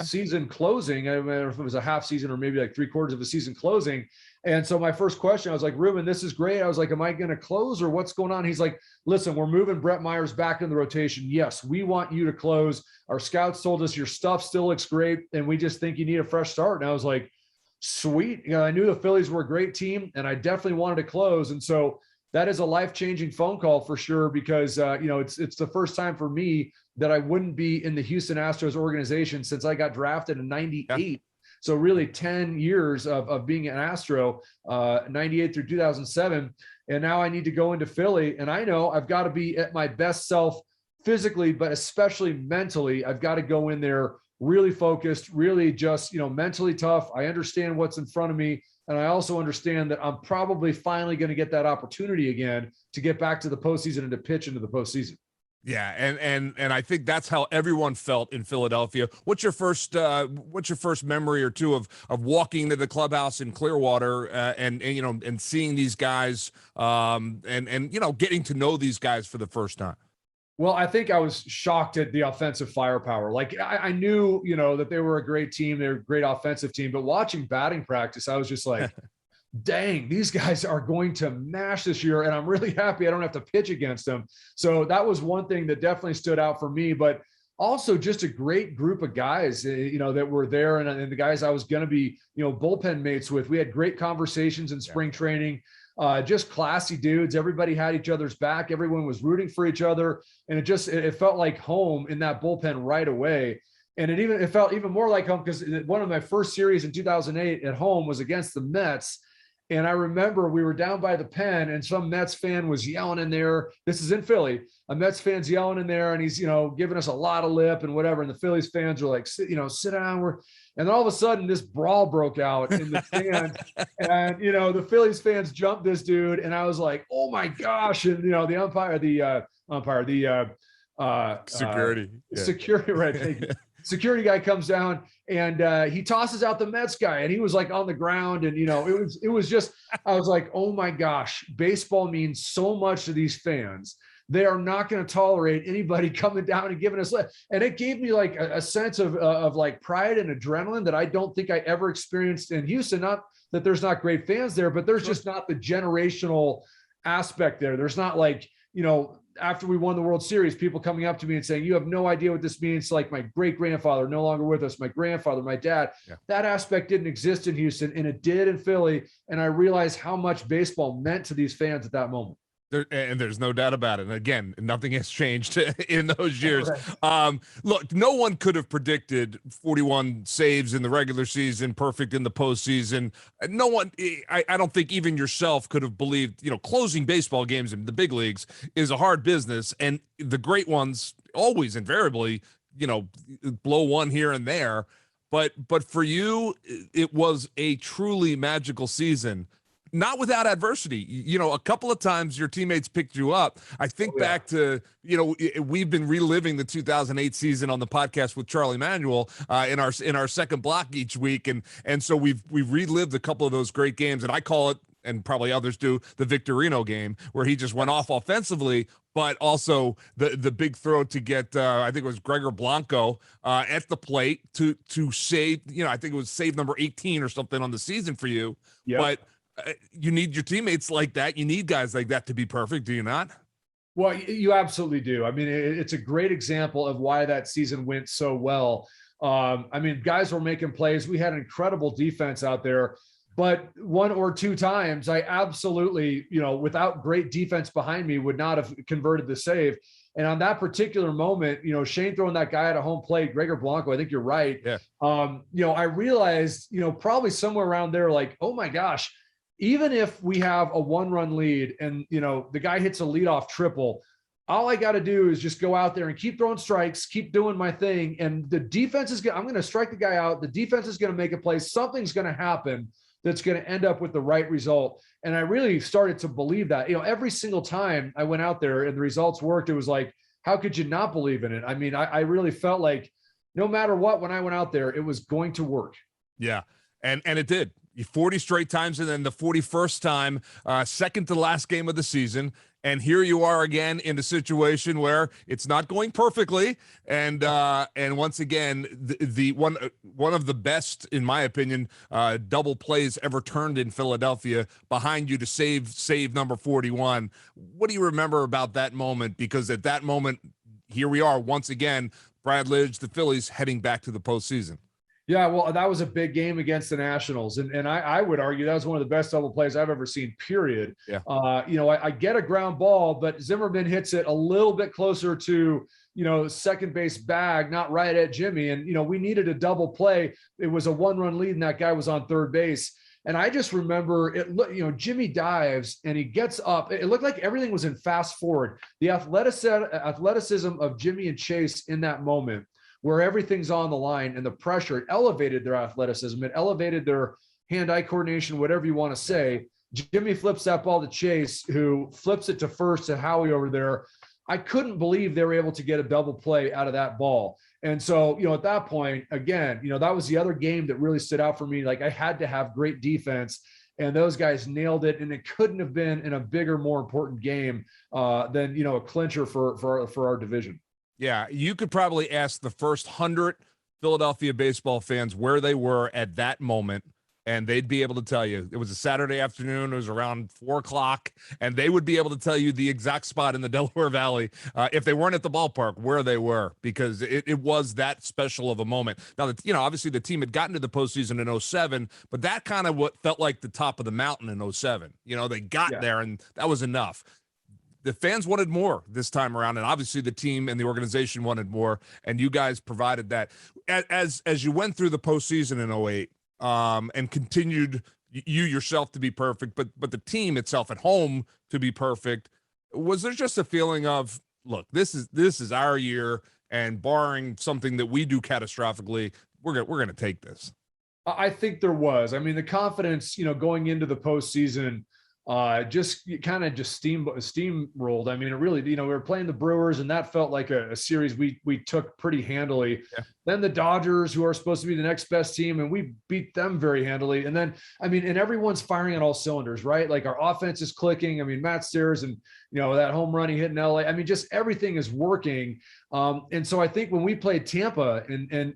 season closing. I don't know if it was a half season or maybe like 3/4 of a season closing. And so my first question, I was like, Ruben, this is great. I was like, am I going to close or what's going on? He's like, listen, we're moving Brett Myers back in the rotation. Yes, we want you to close. Our scouts told us your stuff still looks great, and we just think you need a fresh start. And I was like, sweet. I knew the Phillies were a great team, and I definitely wanted to close. And so that is a life-changing phone call for sure, because it's the first time for me that I wouldn't be in the Houston Astros organization since I got drafted in '98. Yeah. So really 10 years of being an Astro, 98 through 2007. And now I need to go into Philly, and I know I've got to be at my best self physically, but especially mentally. I've got to go in there really focused, really just, mentally tough. I understand what's in front of me. And I also understand that I'm probably finally going to get that opportunity again to get back to the postseason and to pitch into the postseason. Yeah, and I think that's how everyone felt in Philadelphia. What's your first memory or two of walking to the clubhouse in Clearwater and seeing these guys and getting to know these guys for the first time? Well, I think I was shocked at the offensive firepower. Like I knew, that they were a great team. They're a great offensive team, but watching batting practice, I was just like, dang, these guys are going to mash this year. And I'm really happy I don't have to pitch against them. So that was one thing that definitely stood out for me, but also just a great group of guys, that were there. And the guys I was going to be, bullpen mates with. We had great conversations in spring training. Just classy dudes. Everybody had each other's back. Everyone was rooting for each other. And it felt like home in that bullpen right away. And it felt even more like home because one of my first series in 2008 at home was against the Mets. And I remember we were down by the pen and some Mets fan was yelling in there. This is in Philly. A Mets fan's yelling in there and he's, giving us a lot of lip and whatever. And the Phillies fans are like, sit down. And then all of a sudden this brawl broke out in the stand and, the Phillies fans jumped this dude. And I was like, oh my gosh. And, the security, right. Thank you. Security guy comes down and he tosses out the Mets guy and he was like on the ground and it was just I was like, oh my gosh, baseball means so much to these fans. They are not going to tolerate anybody coming down and giving us lip. And it gave me like a sense of like pride and adrenaline that I don't think I ever experienced in Houston. Not that there's not great fans there, but there's just not the generational aspect there. There's not like, after we won the World Series, people coming up to me and saying, you have no idea what this means. Like my great grandfather, no longer with us, my grandfather, my dad, that aspect didn't exist in Houston and it did in Philly. And I realized how much baseball meant to these fans at that moment. And there's no doubt about it. And again, nothing has changed in those years. Look, no one could have predicted 41 saves in the regular season, perfect in the postseason. No one, I don't think even yourself could have believed, closing baseball games in the big leagues is a hard business. And the great ones always invariably, blow one here and there. But for you, it was a truly magical season. Not without adversity. A couple of times your teammates picked you up. I think back to, we've been reliving the 2008 season on the podcast with Charlie Manuel in our second block each week. And so we've relived a couple of those great games. And I call it, and probably others do, the Victorino game where he just went off offensively, but also the big throw to get, I think it was Gregor Blanco at the plate to save, I think it was save number 18 or something on the season for you. Yep. But you need your teammates like that. You need guys like that to be perfect. Do you not? Well, you absolutely do. I mean, it's a great example of why that season went so well. Guys were making plays. We had an incredible defense out there, but one or two times I absolutely, without great defense behind me would not have converted the save. And on that particular moment, Shane throwing that guy at a home plate, Gregor Blanco, I think you're right. Yeah. I realized, probably somewhere around there, like, oh my gosh, even if we have a 1-run lead and, the guy hits a leadoff triple, all I got to do is just go out there and keep throwing strikes, keep doing my thing. And the defense I'm going to strike the guy out. The defense is going to make a play. Something's going to happen that's going to end up with the right result. And I really started to believe that, every single time I went out there and the results worked, it was like, how could you not believe in it? I mean, I really felt like no matter what, when I went out there, it was going to work. Yeah. And it did. 40 straight times, and then the 41st time, second to last game of the season. And here you are again in a situation where it's not going perfectly, and once again, the one of the best, in my opinion, double plays ever turned in Philadelphia behind you to save number 41. What do you remember about that moment? Because at that moment, here we are once again, Brad Lidge, the Phillies heading back to the postseason. Yeah, well, that was a big game against the Nationals. And I would argue that was one of the best double plays I've ever seen, period. Yeah. I get a ground ball, but Zimmerman hits it a little bit closer to, second base bag, not right at Jimmy. And, we needed a double play. It was a 1-run lead and that guy was on third base. And I just remember Jimmy dives and he gets up. It looked like everything was in fast forward. The athleticism of Jimmy and Chase in that moment, where everything's on the line and the pressure, it elevated their athleticism. It elevated their hand-eye coordination, whatever you want to say. Jimmy flips that ball to Chase, who flips it to first to Howie over there. I couldn't believe they were able to get a double play out of that ball. And so, at that point, again, that was the other game that really stood out for me. Like, I had to have great defense, and those guys nailed it. And it couldn't have been in a bigger, more important game than, a clincher for our division. Yeah, you could probably ask the first 100 Philadelphia baseball fans where they were at that moment, and they'd be able to tell you. It was a Saturday afternoon. It was around 4 o'clock, and they would be able to tell you the exact spot in the Delaware Valley, if they weren't at the ballpark, where they were, because it was that special of a moment. Now, obviously the team had gotten to the postseason in 07, but that kind of what felt like the top of the mountain in 07. They got there, and that was enough. The fans wanted more this time around, and obviously the team and the organization wanted more, and you guys provided that. As you went through the postseason in 08, and continued you yourself to be perfect, but the team itself at home to be perfect, was there just a feeling of, look, this is our year, and barring something that we do catastrophically, we're gonna take this? I think there was. I mean, the confidence, going into the postseason, just steamrolled. I mean, it really, we were playing the Brewers, and that felt like a series we took pretty handily. Yeah. Then the Dodgers, who are supposed to be the next best team, and we beat them very handily. And then, and everyone's firing on all cylinders, right? Like, our offense is clicking. I mean, Matt Stairs and, that home run he hit in LA. I mean, just everything is working. And so I think when we played Tampa and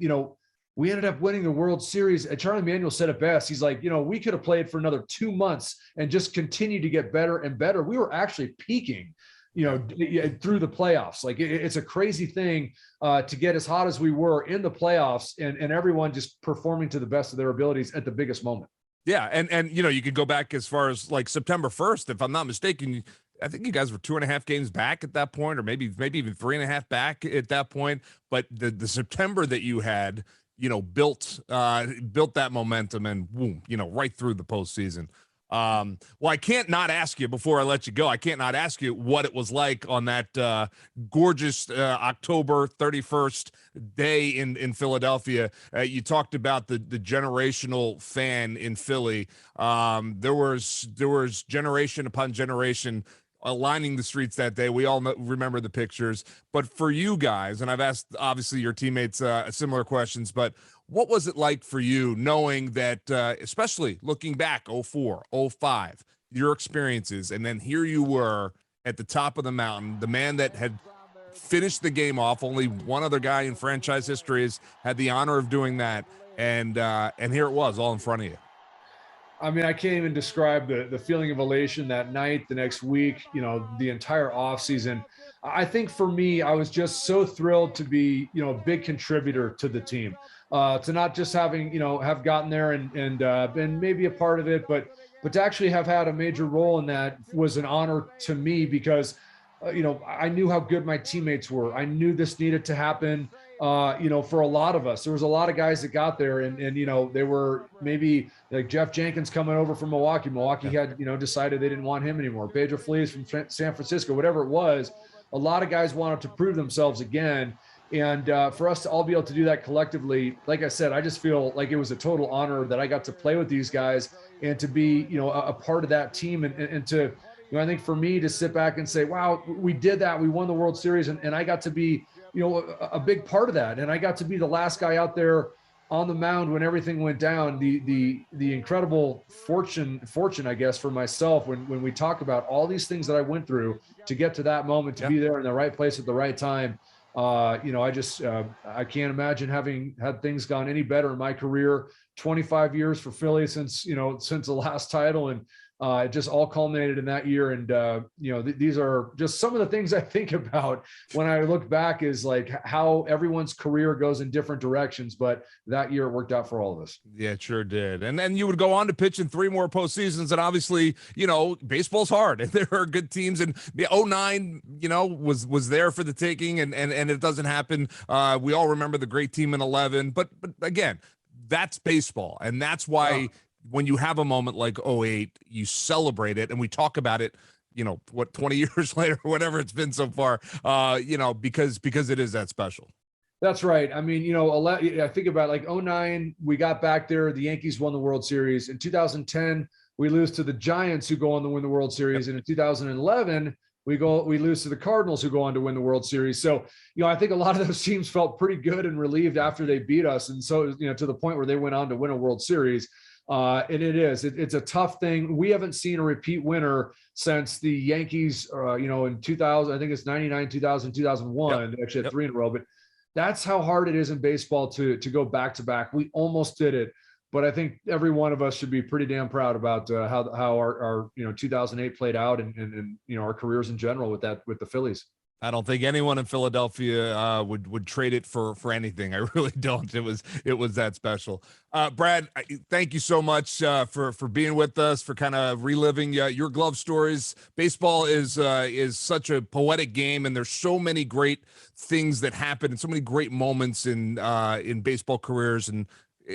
we ended up winning the World Series. Charlie Manuel said it best. He's like, we could have played for another 2 months and just continued to get better and better. We were actually peaking, through the playoffs. Like, it's a crazy thing to get as hot as we were in the playoffs, and everyone just performing to the best of their abilities at the biggest moment. Yeah, and you could go back as far as like September 1st, if I'm not mistaken. I think you guys were 2.5 games back at that point, or maybe even 3.5 back at that point. But the September that you had, built that momentum, and boom, right through the postseason. Well, I can't not ask you before I let you go. I can't not ask you what it was like on that gorgeous October 31st day in Philadelphia. You talked about the generational fan in Philly. There was generation upon generation lining the streets that day. We all remember the pictures. But for you guys, and I've asked obviously your teammates similar questions, but what was it like for you knowing that, especially looking back 04, 05, your experiences, and then here you were at the top of the mountain, the man that had finished the game off, only one other guy in franchise history has had the honor of doing that, and here it was all in front of you. I mean, I can't even describe the feeling of elation that night, the next week, the entire offseason. I think for me, I was just so thrilled to be, a big contributor to the team, to not just having, have gotten there and been maybe a part of it, but to actually have had a major role in that was an honor to me because, I knew how good my teammates were. I knew this needed to happen. For a lot of us, there was a lot of guys that got there and they were maybe like Jeff Jenkins coming over from Milwaukee. Milwaukee had, decided they didn't want him anymore. Pedro Feliz from San Francisco, whatever it was. A lot of guys wanted to prove themselves again. And for us to all be able to do that collectively, like I said, I just feel like it was a total honor that I got to play with these guys and to be, a part of that team and to, I think for me to sit back and say, wow, we did that. We won the World Series and I got to be, a big part of that. And I got to be the last guy out there, on the mound when everything went down, the incredible fortune, I guess, for myself when we talk about all these things that I went through to get to that moment, to be there in the right place at the right time. I can't imagine having had things gone any better in my career. 25 years for Philly since the last title, and it just all culminated in that year. And these are just some of the things I think about when I look back, is like how everyone's career goes in different directions, but that year it worked out for all of us. Yeah, it sure did. And then you would go on to pitch in 3 more postseasons, and obviously, baseball's hard, and there are good teams. And the 09, was there for the taking, and it doesn't happen. We all remember the great team in 11, but again, that's baseball, and that's why when you have a moment like 08, you celebrate it, and we talk about it, 20 years later, whatever it's been so far, because it is that special. That's right. I mean, I think about like 09, we got back there. The Yankees won the World Series. In 2010, we lose to the Giants, who go on to win the World Series. And in 2011, we lose to the Cardinals, who go on to win the World Series. So, I think a lot of those teams felt pretty good and relieved after they beat us. And so, to the point where they went on to win a World Series. And it's a tough thing. We haven't seen a repeat winner since the Yankees, in 2000, I think it's 99, 2000, 2001, actually had 3 in a row. But that's how hard it is in baseball to go back to back. We almost did it. But I think every one of us should be pretty damn proud about how our 2008 played out, and our careers in general with the Phillies. I don't think anyone in Philadelphia would trade it for anything. I really don't. It was that special. Brad, thank you so much for being with us, for kind of reliving your glove stories. Baseball is such a poetic game, and there's so many great things that happen, and so many great moments in baseball careers, and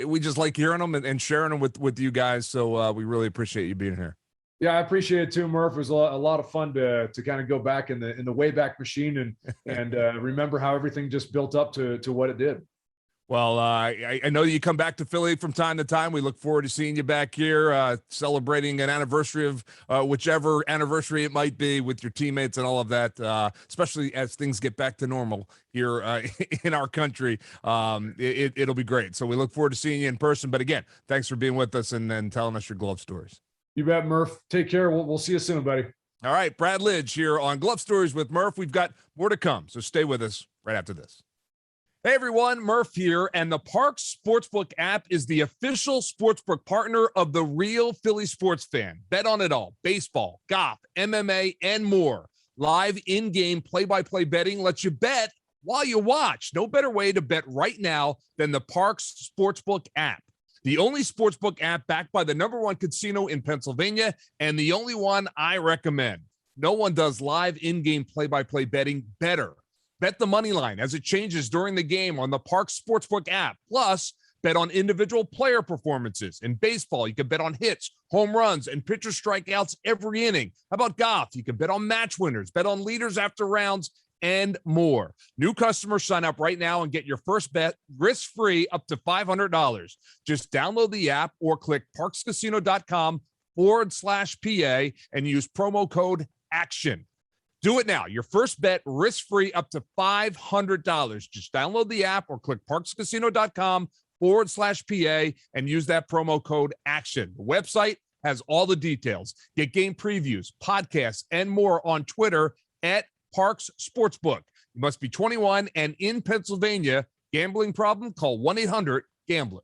we just like hearing them and sharing them with you guys. So we really appreciate you being here. Yeah, I appreciate it too, Murph. It was a lot of fun to kind of go back in the Wayback Machine and remember how everything just built up to what it did. Well, I know you come back to Philly from time to time. We look forward to seeing you back here, celebrating an anniversary of whichever anniversary it might be with your teammates and all of that, especially as things get back to normal here in our country. It'll be great. So we look forward to seeing you in person. But again, thanks for being with us and telling us your glove stories. You bet, Murph. Take care. We'll see you soon, buddy. All right, Brad Lidge here on Glove Stories with Murph. We've got more to come, so stay with us right after this. Hey everyone, Murph here, and the Parks Sportsbook app is the official sportsbook partner of the real Philly sports fan. Bet on it all: baseball, golf, MMA, and more. Live in-game play-by-play betting lets you bet while you watch. No better way to bet right now than the Parks Sportsbook app. The only sportsbook app backed by the #1 casino in Pennsylvania, and the only one I recommend. No one does live in-game play-by-play betting better. Bet the money line as it changes during the game on the Parks Sportsbook app. Plus, bet on individual player performances. In baseball, you can bet on hits, home runs, and pitcher strikeouts every inning. How about golf? You can bet on match winners, bet on leaders after rounds, and more. New customers sign up right now and get your first bet risk-free up to $500. Just download the app or click parkscasino.com/PA and use promo code ACTION. Do it now. Your first bet risk-free up to $500. Just download the app or click parkscasino.com/PA and use that promo code ACTION. The website has all the details. Get game previews, podcasts, and more on Twitter at Parks Sportsbook. You must be 21 and in Pennsylvania. Gambling problem? Call 1-800-GAMBLER.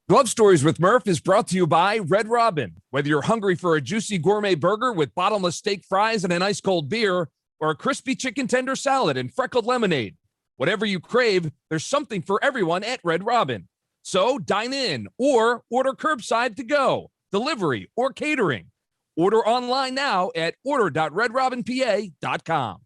Glove Stories with Murph is brought to you by Red Robin. Whether you're hungry for a juicy gourmet burger with bottomless steak fries and an ice-cold beer, or a crispy chicken tender salad and freckled lemonade, whatever you crave, there's something for everyone at Red Robin. So dine in or order curbside to go, delivery, or catering. Order online now at order.redrobinpa.com.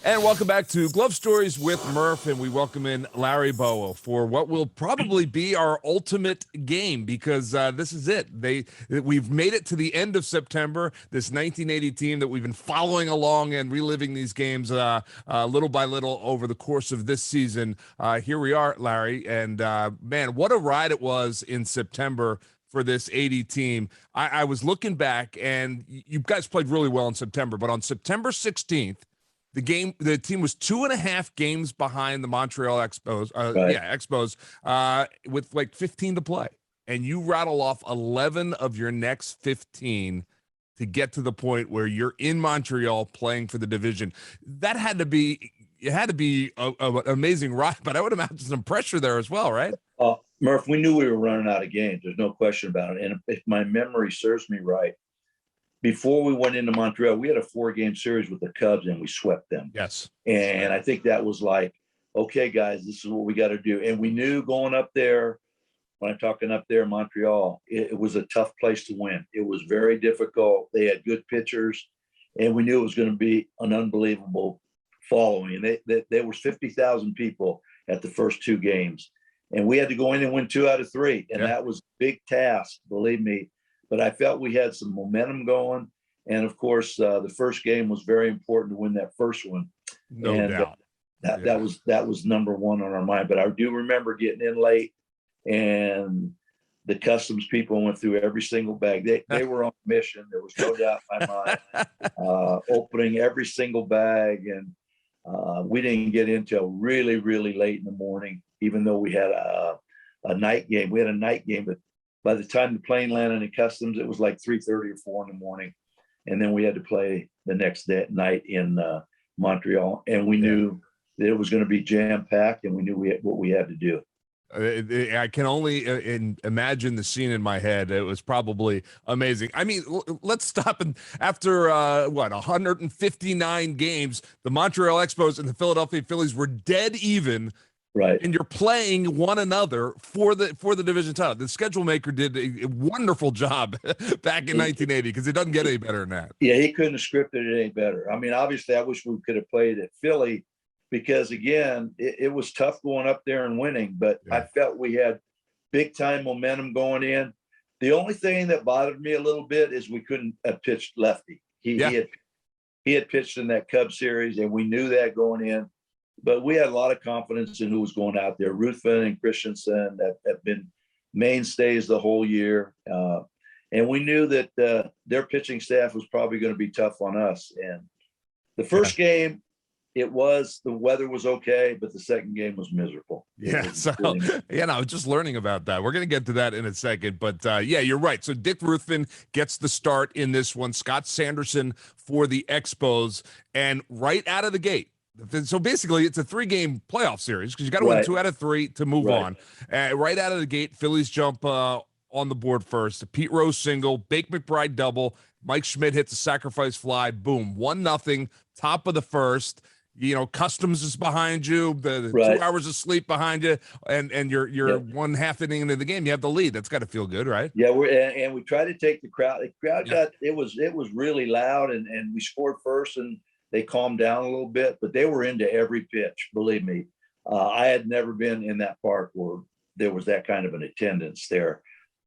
And welcome back to Glove Stories with Murph, and we welcome in Larry Bowa for what will probably be our ultimate game, because this is it. We've made it to the end of September, this 1980 team that we've been following along and reliving these games little by little over the course of this season. Here we are, Larry, and man, what a ride it was in September for this 80 team. I was looking back, and you guys played really well in September, but on September 16th, the team was 2.5 games behind the Montreal Expos. Expos, with like 15 to play, and you rattle off 11 of your next 15 to get to the point where you're in Montreal playing for the division. That had to be an amazing ride, but I would imagine some pressure there as well, right? Murph, we knew we were running out of games. There's no question about it. And if my memory serves me right, before we went into Montreal, we had a 4-game series with the Cubs and we swept them. Yes. And I think that was like, okay, guys, this is what we got to do. And we knew going up there, when I'm talking up there in Montreal, it was a tough place to win. It was very difficult. They had good pitchers, and we knew it was going to be an unbelievable following. And there was 50,000 people at the first 2 games. And we had to go in and win 2 out of 3. And that was a big task, believe me. But I felt we had some momentum going. And of course, the first game was very important to win that first one. No doubt. That was number one on our mind. But I do remember getting in late, and the customs people went through every single bag. They were on a mission. There was no doubt in my mind. Opening every single bag. And we didn't get in till really, really late in the morning, even though we had a night game. We had a night game, but by the time the plane landed in customs, it was like 3:30 or 4 in the morning. And then we had to play the next night in Montreal. And we knew that it was going to be jam-packed, and we knew what we had to do. I can only imagine the scene in my head. It was probably amazing. I mean, let's stop. And after 159 games, the Montreal Expos and the Philadelphia Phillies were dead even. Right. And you're playing one another for the division title. The schedule maker did a wonderful job back in 1980, because it doesn't get any better than that. Yeah, he couldn't have scripted it any better. I mean, obviously, I wish we could have played at Philly, because, again, it was tough going up there and winning. But I felt we had big-time momentum going in. The only thing that bothered me a little bit is we couldn't have pitched lefty. He had pitched in that Cubs series, and we knew that going in. But we had a lot of confidence in who was going out there. Ruthven and Christensen that have been mainstays the whole year. And we knew that their pitching staff was probably going to be tough on us. And the first game, the weather was okay, but the second game was miserable. Yeah. So, I was just learning about that. We're going to get to that in a second, but you're right. So Dick Ruthven gets the start in this one. Scott Sanderson for the Expos, and right out of the gate. So basically, it's a 3-game playoff series, because you got to win 2 out of 3 to move on. Right out of the gate, Phillies jump on the board first. Pete Rose single, Bake McBride double, Mike Schmidt hits a sacrifice fly. Boom, 1-0, top of the first. Customs is behind you, the 2 hours of sleep behind you, and you're 1/2 inning into the game. You have the lead. That's got to feel good, right? Yeah, we tried to take the crowd. The crowd it was really loud, and we scored first, and they calmed down a little bit, but they were into every pitch. Believe me, I had never been in that park where there was that kind of an attendance there.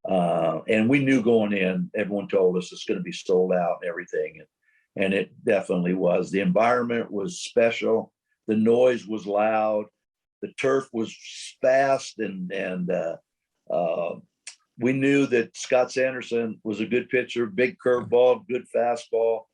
And we knew going in, everyone told us it's going to be sold out and everything. And it definitely was. The environment was special. The noise was loud. The turf was fast. And we knew that Scott Sanderson was a good pitcher, big curveball, good fastball.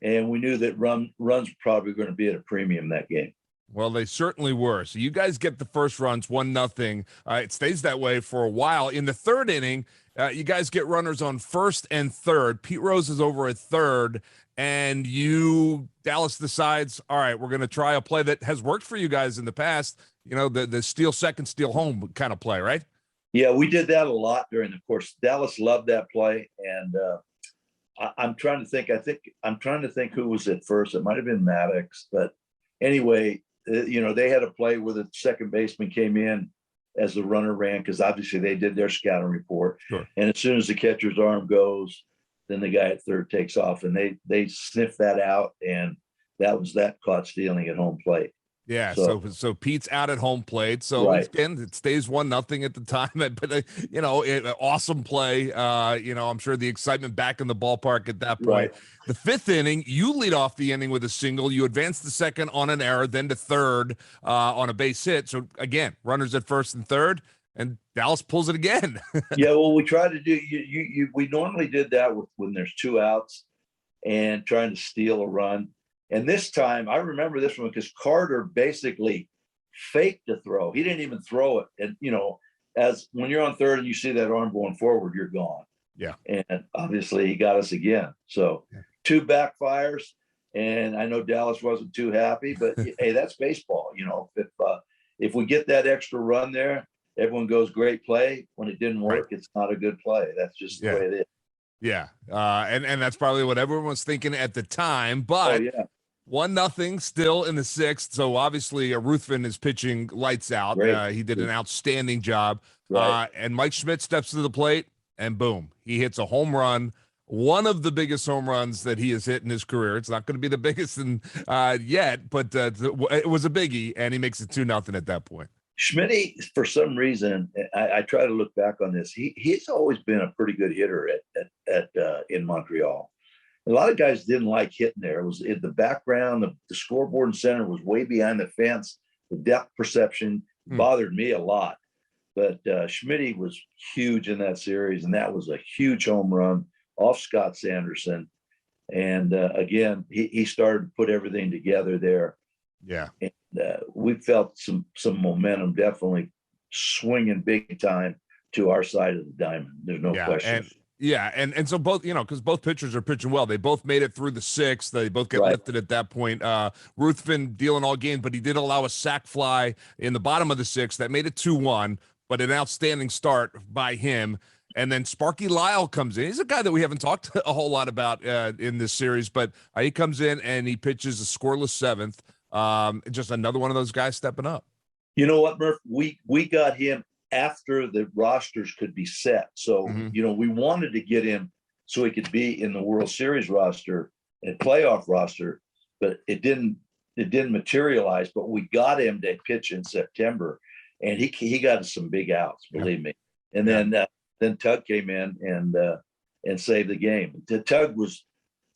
And we knew that runs probably going to be at a premium that game. Well, they certainly were. So you guys get the first runs, 1-0. It stays that way for a while. In the third inning, you guys get runners on first and third. Pete Rose is over at third, and Dallas decides, all right, we're going to try a play that has worked for you guys in the past. The steal second, steal home kind of play, right? Yeah, we did that a lot during the course. Dallas loved that play, and I'm trying to think who was at first. It might have been Maddox, but anyway, they had a play where the second baseman came in as the runner ran, because obviously they did their scouting report. Sure. And as soon as the catcher's arm goes, then the guy at third takes off, and they sniffed that out, and that was that caught stealing at home plate. Yeah, so Pete's out at home plate. So again, it stays 1-0 at the time. But awesome play. I'm sure the excitement back in the ballpark at that point. Right. The fifth inning, you lead off the inning with a single. You advance the second on an error, then to third on a base hit. So again, runners at first and third. and Dallas pulls it again. Yeah, well, we try to do we normally did that when there's 2 outs and trying to steal a run. And this time, I remember this one because Carter basically faked a throw. He didn't even throw it. And, as when you're on third and you see that arm going forward, you're gone. Yeah. And obviously he got us again. So 2 backfires. And I know Dallas wasn't too happy, but hey, that's baseball. If we get that extra run there, everyone goes, great play. When it didn't work, It's not a good play. That's just the way it is. Yeah. And that's probably what everyone was thinking at the time. But 1-0 still in the 6th. So obviously Ruthven is pitching lights out. He did an outstanding job. Right. And Mike Schmidt steps to the plate and boom, he hits a home run. One of the biggest home runs that he has hit in his career. It's not going to be the biggest yet, but it was a biggie, and he makes it 2-0 at that point. Schmitty, for some reason, I try to look back on this. He's always been a pretty good hitter in Montreal. A lot of guys didn't like hitting there. It was in the background. The scoreboard and center was way behind the fence. The depth perception bothered me a lot. But Schmitty was huge in that series, and that was a huge home run off Scott Sanderson. And again, he started to put everything together there. Yeah. And we felt some momentum definitely swinging big time to our side of the diamond. There's no question. And so both, because both pitchers are pitching well. They both made it through the 6th. They both get lifted at that point. Ruthven dealing all game, but he did allow a sac fly in the bottom of the 6th that made it 2-1, but an outstanding start by him. And then Sparky Lyle comes in. He's a guy that we haven't talked a whole lot about in this series, but he comes in and he pitches a scoreless 7th. Just another one of those guys stepping up. You know what, Murph? We got him after the rosters could be set. So, we wanted to get him so he could be in the World Series roster and playoff roster, but it didn't materialize. But we got him to pitch in September, and he got us some big outs, believe me. And then Tug came in and saved the game.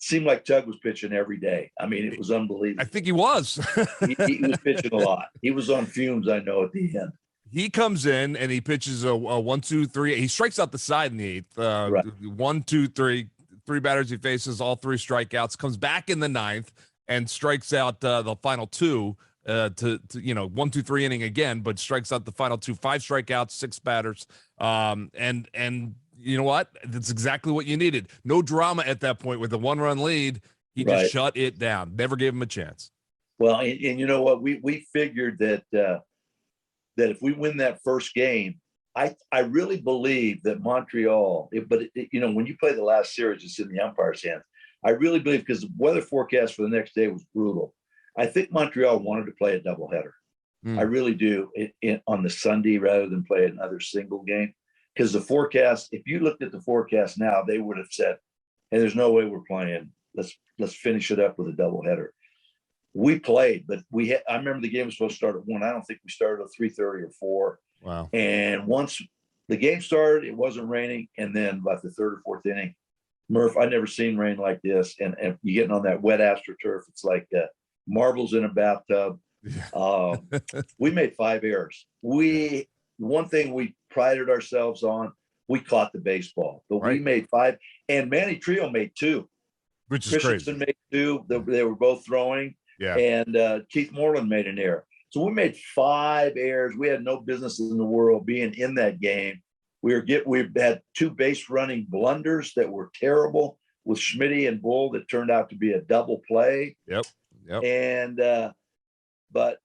Seemed like Tug was pitching every day. I mean, it was unbelievable. I think he was. he was pitching a lot. He was on fumes, I know, at the end. He comes in and he pitches a 1-2-3. He strikes out the side in the 8th. 1, 2, 3. 3 batters he faces, all 3 strikeouts. Comes back in the 9th and strikes out the final 2. To 1, 2, 3 inning again, but strikes out the final 2. 5 strikeouts, 6 batters. And you know what? That's exactly what you needed. No drama at that point with the 1-run lead. He just shut it down. Never gave him a chance. Well, and you know what? We figured that if we win that first game, I really believe that Montreal. When you play the last series, it's in the umpire's hands. I really believe, because the weather forecast for the next day was brutal. I think Montreal wanted to play a doubleheader. I really do, on the Sunday rather than play another single game. Because the forecast, if you looked at the forecast now, they would have said, "Hey, there's no way we're playing. Let's finish it up with a doubleheader." We played, but I remember the game was supposed to start at 1. I don't think we started at 3:30 or 4. Wow! And once the game started, it wasn't raining, and then about the 3rd or 4th inning, Murph, I've never seen rain like this, and you getting on that wet AstroTurf, it's like marbles in a bathtub. We made 5 errors. One thing we prided ourselves on, we caught the baseball, but we made 5, and Manny Trio made 2, which is Christensen crazy. made 2. They were both throwing, and Keith Moreland made an error. So we made 5 errors. We had no business in the world being in that game. We had 2 base running blunders that were terrible with Schmitty and Bull that turned out to be a double play. Yep. And but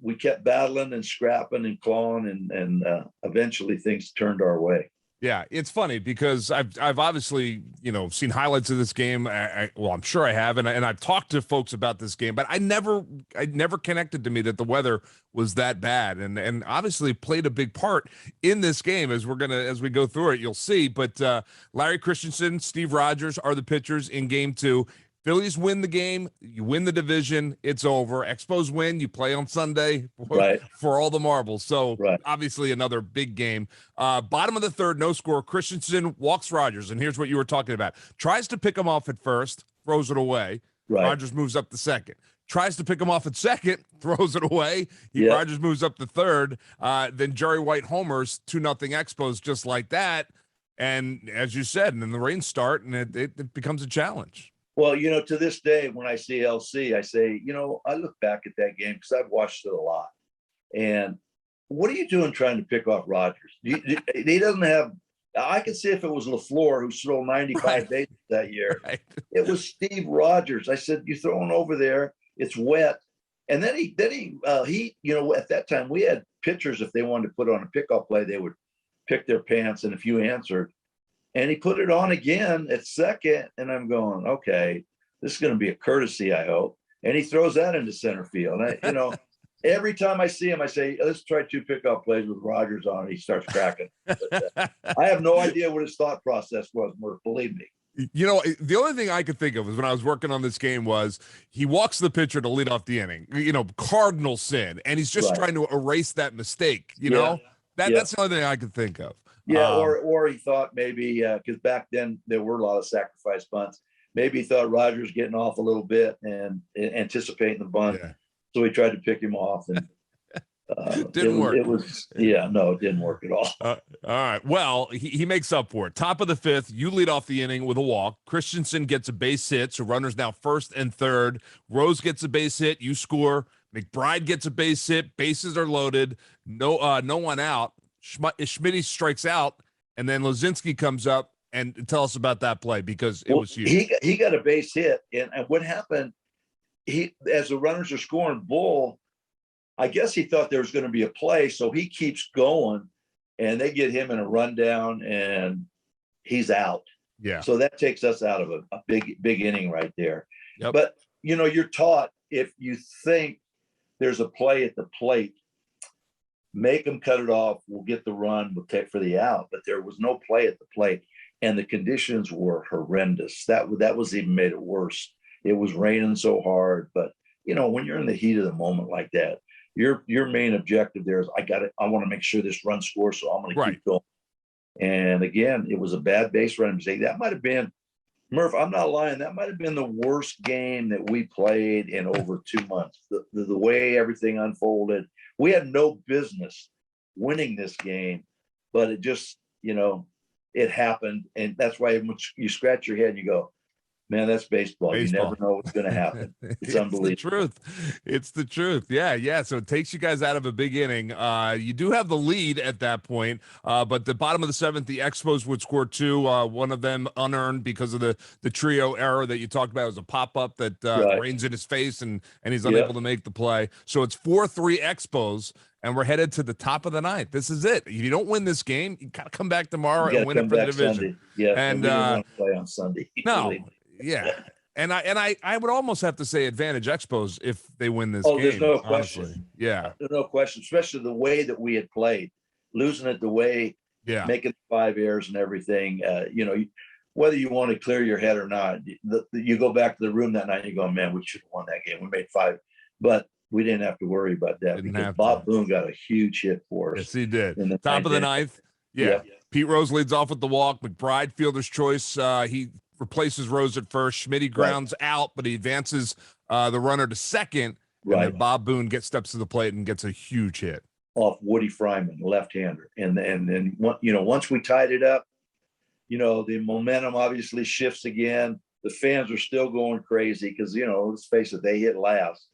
we kept battling and scrapping and clawing, and eventually things turned our way. Yeah, it's funny because I've obviously seen highlights of this game. I'm sure I have, and I've talked to folks about this game, but I never connected to me that the weather was that bad, and obviously played a big part in this game. As we go through it, you'll see. But Larry Christensen, Steve Rogers are the pitchers in Game 2. Phillies win the game, you win the division, it's over. Expos win, you play on Sunday for all the marbles. So obviously another big game. Bottom of the 3rd, no score. Christensen walks Rogers, and here's what you were talking about. Tries to pick him off at first, throws it away. Rogers moves up the 2nd. tries to pick him off at second, throws it away. Rogers moves up to third. Then Jerry White homers 2-0 Expos just like that. And as you said, and then the rains start, and it becomes a challenge. Well, to this day, when I see LC, I say, I look back at that game because I've watched it a lot. And what are you doing trying to pick off Rogers? He doesn't have – I could see if it was LaFleur who stole 95 bases that year. Right. It was Steve Rogers. I said, you're throwing over there. It's wet. And then he at that time, we had pitchers, if they wanted to put on a pickoff play, they would pick their pants, and if you answered, and he put it on again at second, and I'm going, okay, this is going to be a courtesy, I hope. And he throws that into center field. And every time I see him, I say, let's try 2 pickoff plays with Rogers on it. He starts cracking. But, I have no idea what his thought process was, Murph, believe me. The only thing I could think of was when I was working on this game was he walks the pitcher to lead off the inning, cardinal sin, and he's just trying to erase that mistake, That's the only thing I could think of. Yeah, or he thought maybe because back then there were a lot of sacrifice bunts. Maybe he thought Rogers getting off a little bit and anticipating the bunt, so he tried to pick him off, and didn't work. It didn't work at all. All right. Well, he makes up for it. Top of the 5th, you lead off the inning with a walk. Christensen gets a base hit, so runners now first and third. Rose gets a base hit, you score. McBride gets a base hit. Bases are loaded. No one out. Schmitty strikes out, and then Lozinski comes up and tell us about that play because it was huge. He got a base hit, and what happened? As the runners are scoring, Bull, I guess he thought there was going to be a play, so he keeps going, and they get him in a rundown, and he's out. Yeah. So that takes us out of a big inning right there. Yep. But you're taught if you think there's a play at the plate, make them cut it off. We'll get the run. We'll take for the out. But there was no play at the plate, and the conditions were horrendous. That was even made it worse. It was raining so hard. But when you're in the heat of the moment like that, your main objective there is I want to make sure this run scores, so I'm going to keep going. And again, it was a bad base running mistake. That might have been, Murph, I'm not lying, that might have been the worst game that we played in over 2 months. The way everything unfolded. We had no business winning this game, but it just, it happened. And that's why you scratch your head and you go, man, that's baseball. You never know what's going to happen. It's unbelievable. It's the truth. Yeah. So it takes you guys out of a big inning. You do have the lead at that point, but the bottom of the 7th, the Expos would score 2. One of them unearned because of the trio error that you talked about. It was a pop-up that rains in his face, and he's unable to make the play. So it's 4-3 Expos, and we're headed to the top of the 9th. This is it. If you don't win this game, you got to come back tomorrow and win it for the division. Sunday. Yeah, and we don't want to play on Sunday. No. Yeah. And I would almost have to say advantage Expos if they win this game. There's no question. Honestly. Yeah. There's no question, especially the way that we had played, losing it the way, making 5 errors and everything. Whether you want to clear your head or not, you go back to the room that night and you go, man, we should have won that game. We made 5, but we didn't have to worry about that because Bob Boone got a huge hit for us. Yes, he did. Top of the 9th. Yeah. Pete Rose leads off with the walk. McBride, fielder's choice. He replaces Rose at first. Schmitty grounds out, but he advances the runner to second. And then Bob Boone steps to the plate and gets a huge hit off Woody Fryman, left-hander. And then once we tied it up, the momentum obviously shifts again. The fans are still going crazy because let's face it, they hit last.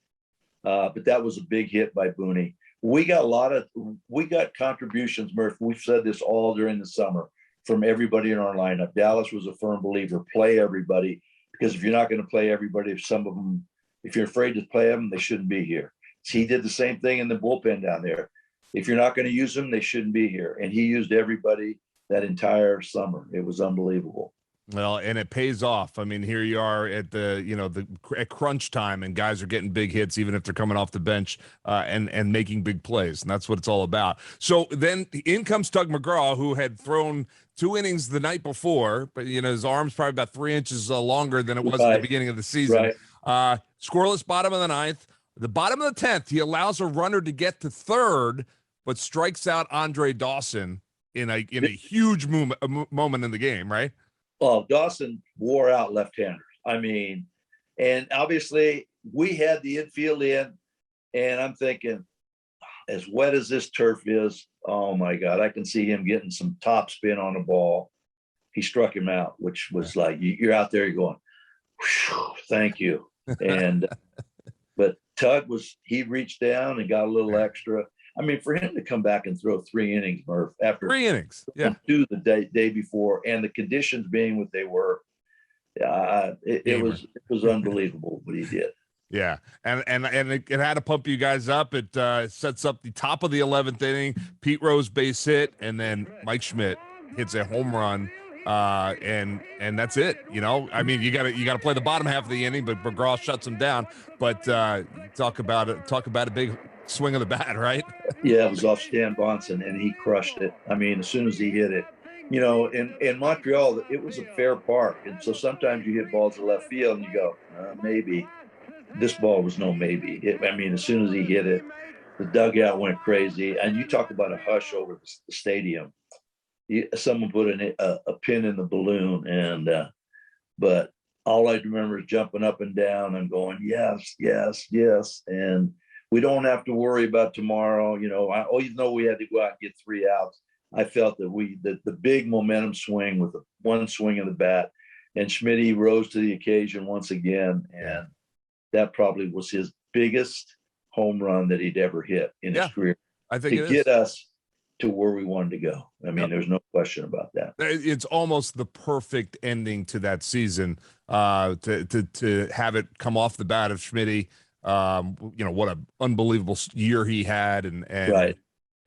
But that was a big hit by Booney. We got contributions, Murph. We've said this all during the summer, from everybody in our lineup. Dallas was a firm believer, play everybody, because if you're not going to play everybody, if you're afraid to play them, they shouldn't be here. He did the same thing in the bullpen down there. If you're not going to use them, they shouldn't be here. And he used everybody that entire summer. It was unbelievable. Well, and it pays off. I mean, here you are at at crunch time, and guys are getting big hits, even if they're coming off the bench and making big plays. And that's what it's all about. So then in comes Tug McGraw, who had thrown 2 innings the night before, but his arm's probably about 3 inches longer than it was at the beginning of the season. Scoreless bottom of the 9th. The bottom of the 10th, he allows a runner to get to third, but strikes out Andre Dawson in a huge moment in the game, right? Well, Dawson wore out left-handers. I mean, and obviously, we had the infield in, and I'm thinking, as wet as this turf is, oh my God, I can see him getting some top spin on the ball. He struck him out, which was like, you're out there, you're going, thank you. And, but Tug he reached down and got a little extra. I mean, for him to come back and throw 3 innings, Murph, after 3 innings, yeah, 2 the day before, and the conditions being what they were, it was unbelievable what he did. Yeah, and it had to pump you guys up. It sets up the top of the 11th inning. Pete Rose base hit, and then Mike Schmidt hits a home run, and that's it. You know, I mean, you gotta play the bottom half of the inning, but McGraw shuts him down. But talk about a big swing of the bat, right? Yeah, it was off Stan Bonson, and he crushed it. I mean, as soon as he hit it, you know, in Montreal, it was a fair park, and so sometimes you hit balls to left field, and you go, maybe. This ball was no maybe. I mean, as soon as he hit it, the dugout went crazy. And you talk about a hush over the stadium. Someone put a pin in the balloon, and but all I remember is jumping up and down and going, yes, yes, yes. And we don't have to worry about tomorrow. You know, even though we had to go out and get 3 outs, I felt that the big momentum swing with the one swing of the bat, and Schmitty rose to the occasion once again, and that probably was his biggest home run that he'd ever hit in his career. I think to get us to where we wanted to go. I mean, there's no question about that. It's almost the perfect ending to that season. To have it come off the bat of Schmitty. You know, what an unbelievable year he had, and right.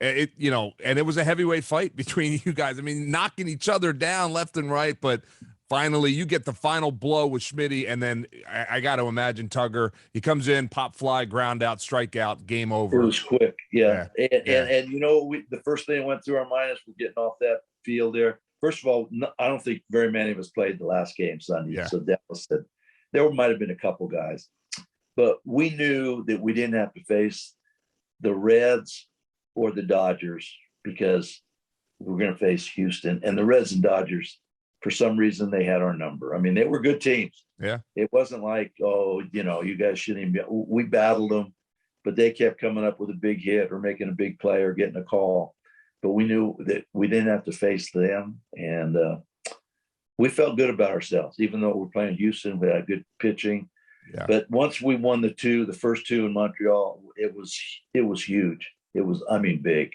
It, you know, and it was a heavyweight fight between you guys. I mean, knocking each other down left and right, but finally you get the final blow with Schmitty, and then I got to imagine Tugger. He comes in, pop fly, ground out, strikeout, game over. It was quick, and you know, the first thing that went through our mind as we're getting off that field there. First of all, I don't think very many of us played the last game Sunday, so Dallas said there might have been a couple guys, but we knew that we didn't have to face the Reds or the Dodgers because we were going to face Houston, and the Reds and Dodgers, for some reason, they had our number. I mean, they were good teams. Yeah. It wasn't like, oh, you know, you guys shouldn't even be. We battled them, but they kept coming up with a big hit or making a big play or getting a call. But we knew that we didn't have to face them. And we felt good about ourselves, even though we're playing Houston. We had good pitching. Yeah. But once we won the first 2 in Montreal, it was huge. It was, I mean, big.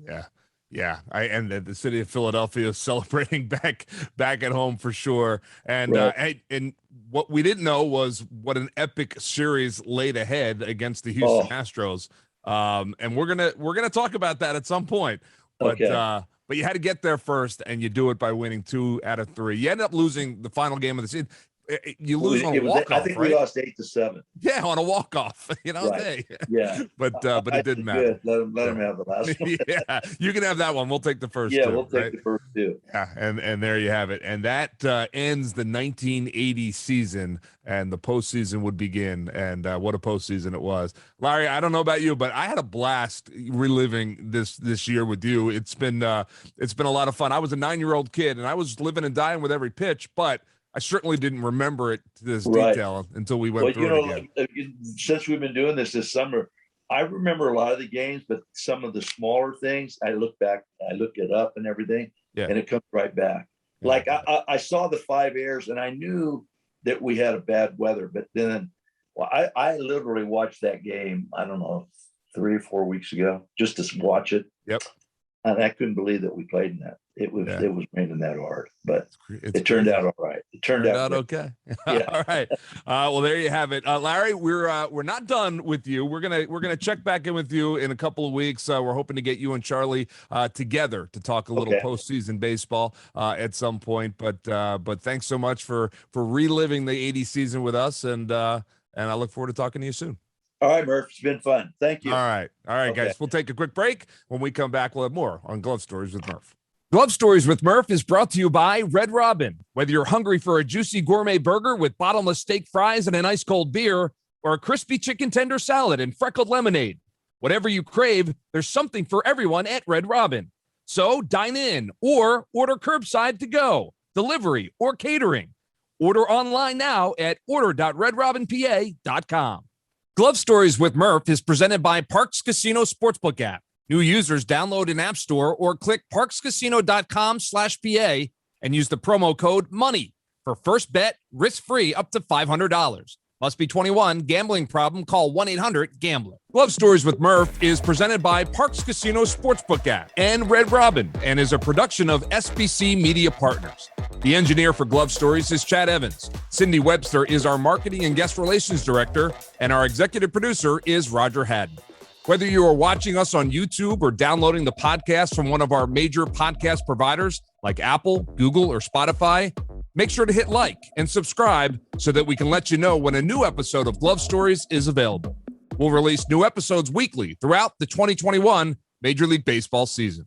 Yeah. Yeah, and the city of Philadelphia is celebrating back at home for sure. And right. And what we didn't know was what an epic series laid ahead against the Houston Astros. And we're gonna talk about that at some point. But but you had to get there first, and you do it by winning 2 out of 3. You ended up losing the final game of the season. You lose on a walk-off, I think we lost 8-7. Yeah, on a walk-off. You know, right. Yeah. But it didn't matter. Let him have the last one. Yeah, you can have that one. We'll take the first. Yeah, we'll take the first 2. Yeah, and there you have it. And that ends the 1980 season, and the postseason would begin. And what a postseason it was, Larry. I don't know about you, but I had a blast reliving this year with you. It's been a lot of fun. I was a 9-year-old kid, and I was living and dying with every pitch, but I certainly didn't remember it to this detail until we went through it again. Since we've been doing this summer, I remember a lot of the games, but some of the smaller things, I look back, I look it up and everything, and it comes right back. Yeah. Like I saw the 5 errors, and I knew that we had a bad weather, but then I literally watched that game, I don't know, 3 or 4 weeks ago, just to watch it. Yep. And I couldn't believe that we played in that. It was raining that hard, but it turned out all right. It turned out okay. Yeah. All right. Well, there you have it, Larry. We're not done with you. We're gonna check back in with you in a couple of weeks. We're hoping to get you and Charlie together to talk a little postseason baseball at some point. But thanks so much for reliving the '80s season with us, and I look forward to talking to you soon. All right, Murph. It's been fun. Thank you. All right, guys. We'll take a quick break. When we come back, we'll have more on Glove Stories with Murph. Glove Stories with Murph is brought to you by Red Robin. Whether you're hungry for a juicy gourmet burger with bottomless steak fries and an ice-cold beer, or a crispy chicken tender salad and freckled lemonade, whatever you crave, there's something for everyone at Red Robin. So dine in or order curbside to go, delivery, or catering. Order online now at order.redrobinpa.com. Glove Stories with Murph is presented by Parks Casino Sportsbook app. New users download an app store or click parkscasino.com/PA and use the promo code MONEY for first bet risk-free up to $500. Must be 21. Gambling problem? Call 1-800-GAMBLER. Glove Stories with Murph is presented by Parks Casino Sportsbook app and Red Robin and is a production of SBC Media Partners. The engineer for Glove Stories is Chad Evans. Cindy Webster is our marketing and guest relations director, and our executive producer is Roger Haddon. Whether you are watching us on YouTube or downloading the podcast from one of our major podcast providers like Apple, Google, or Spotify, make sure to hit like and subscribe so that we can let you know when a new episode of Glove Stories is available. We'll release new episodes weekly throughout the 2021 Major League Baseball season.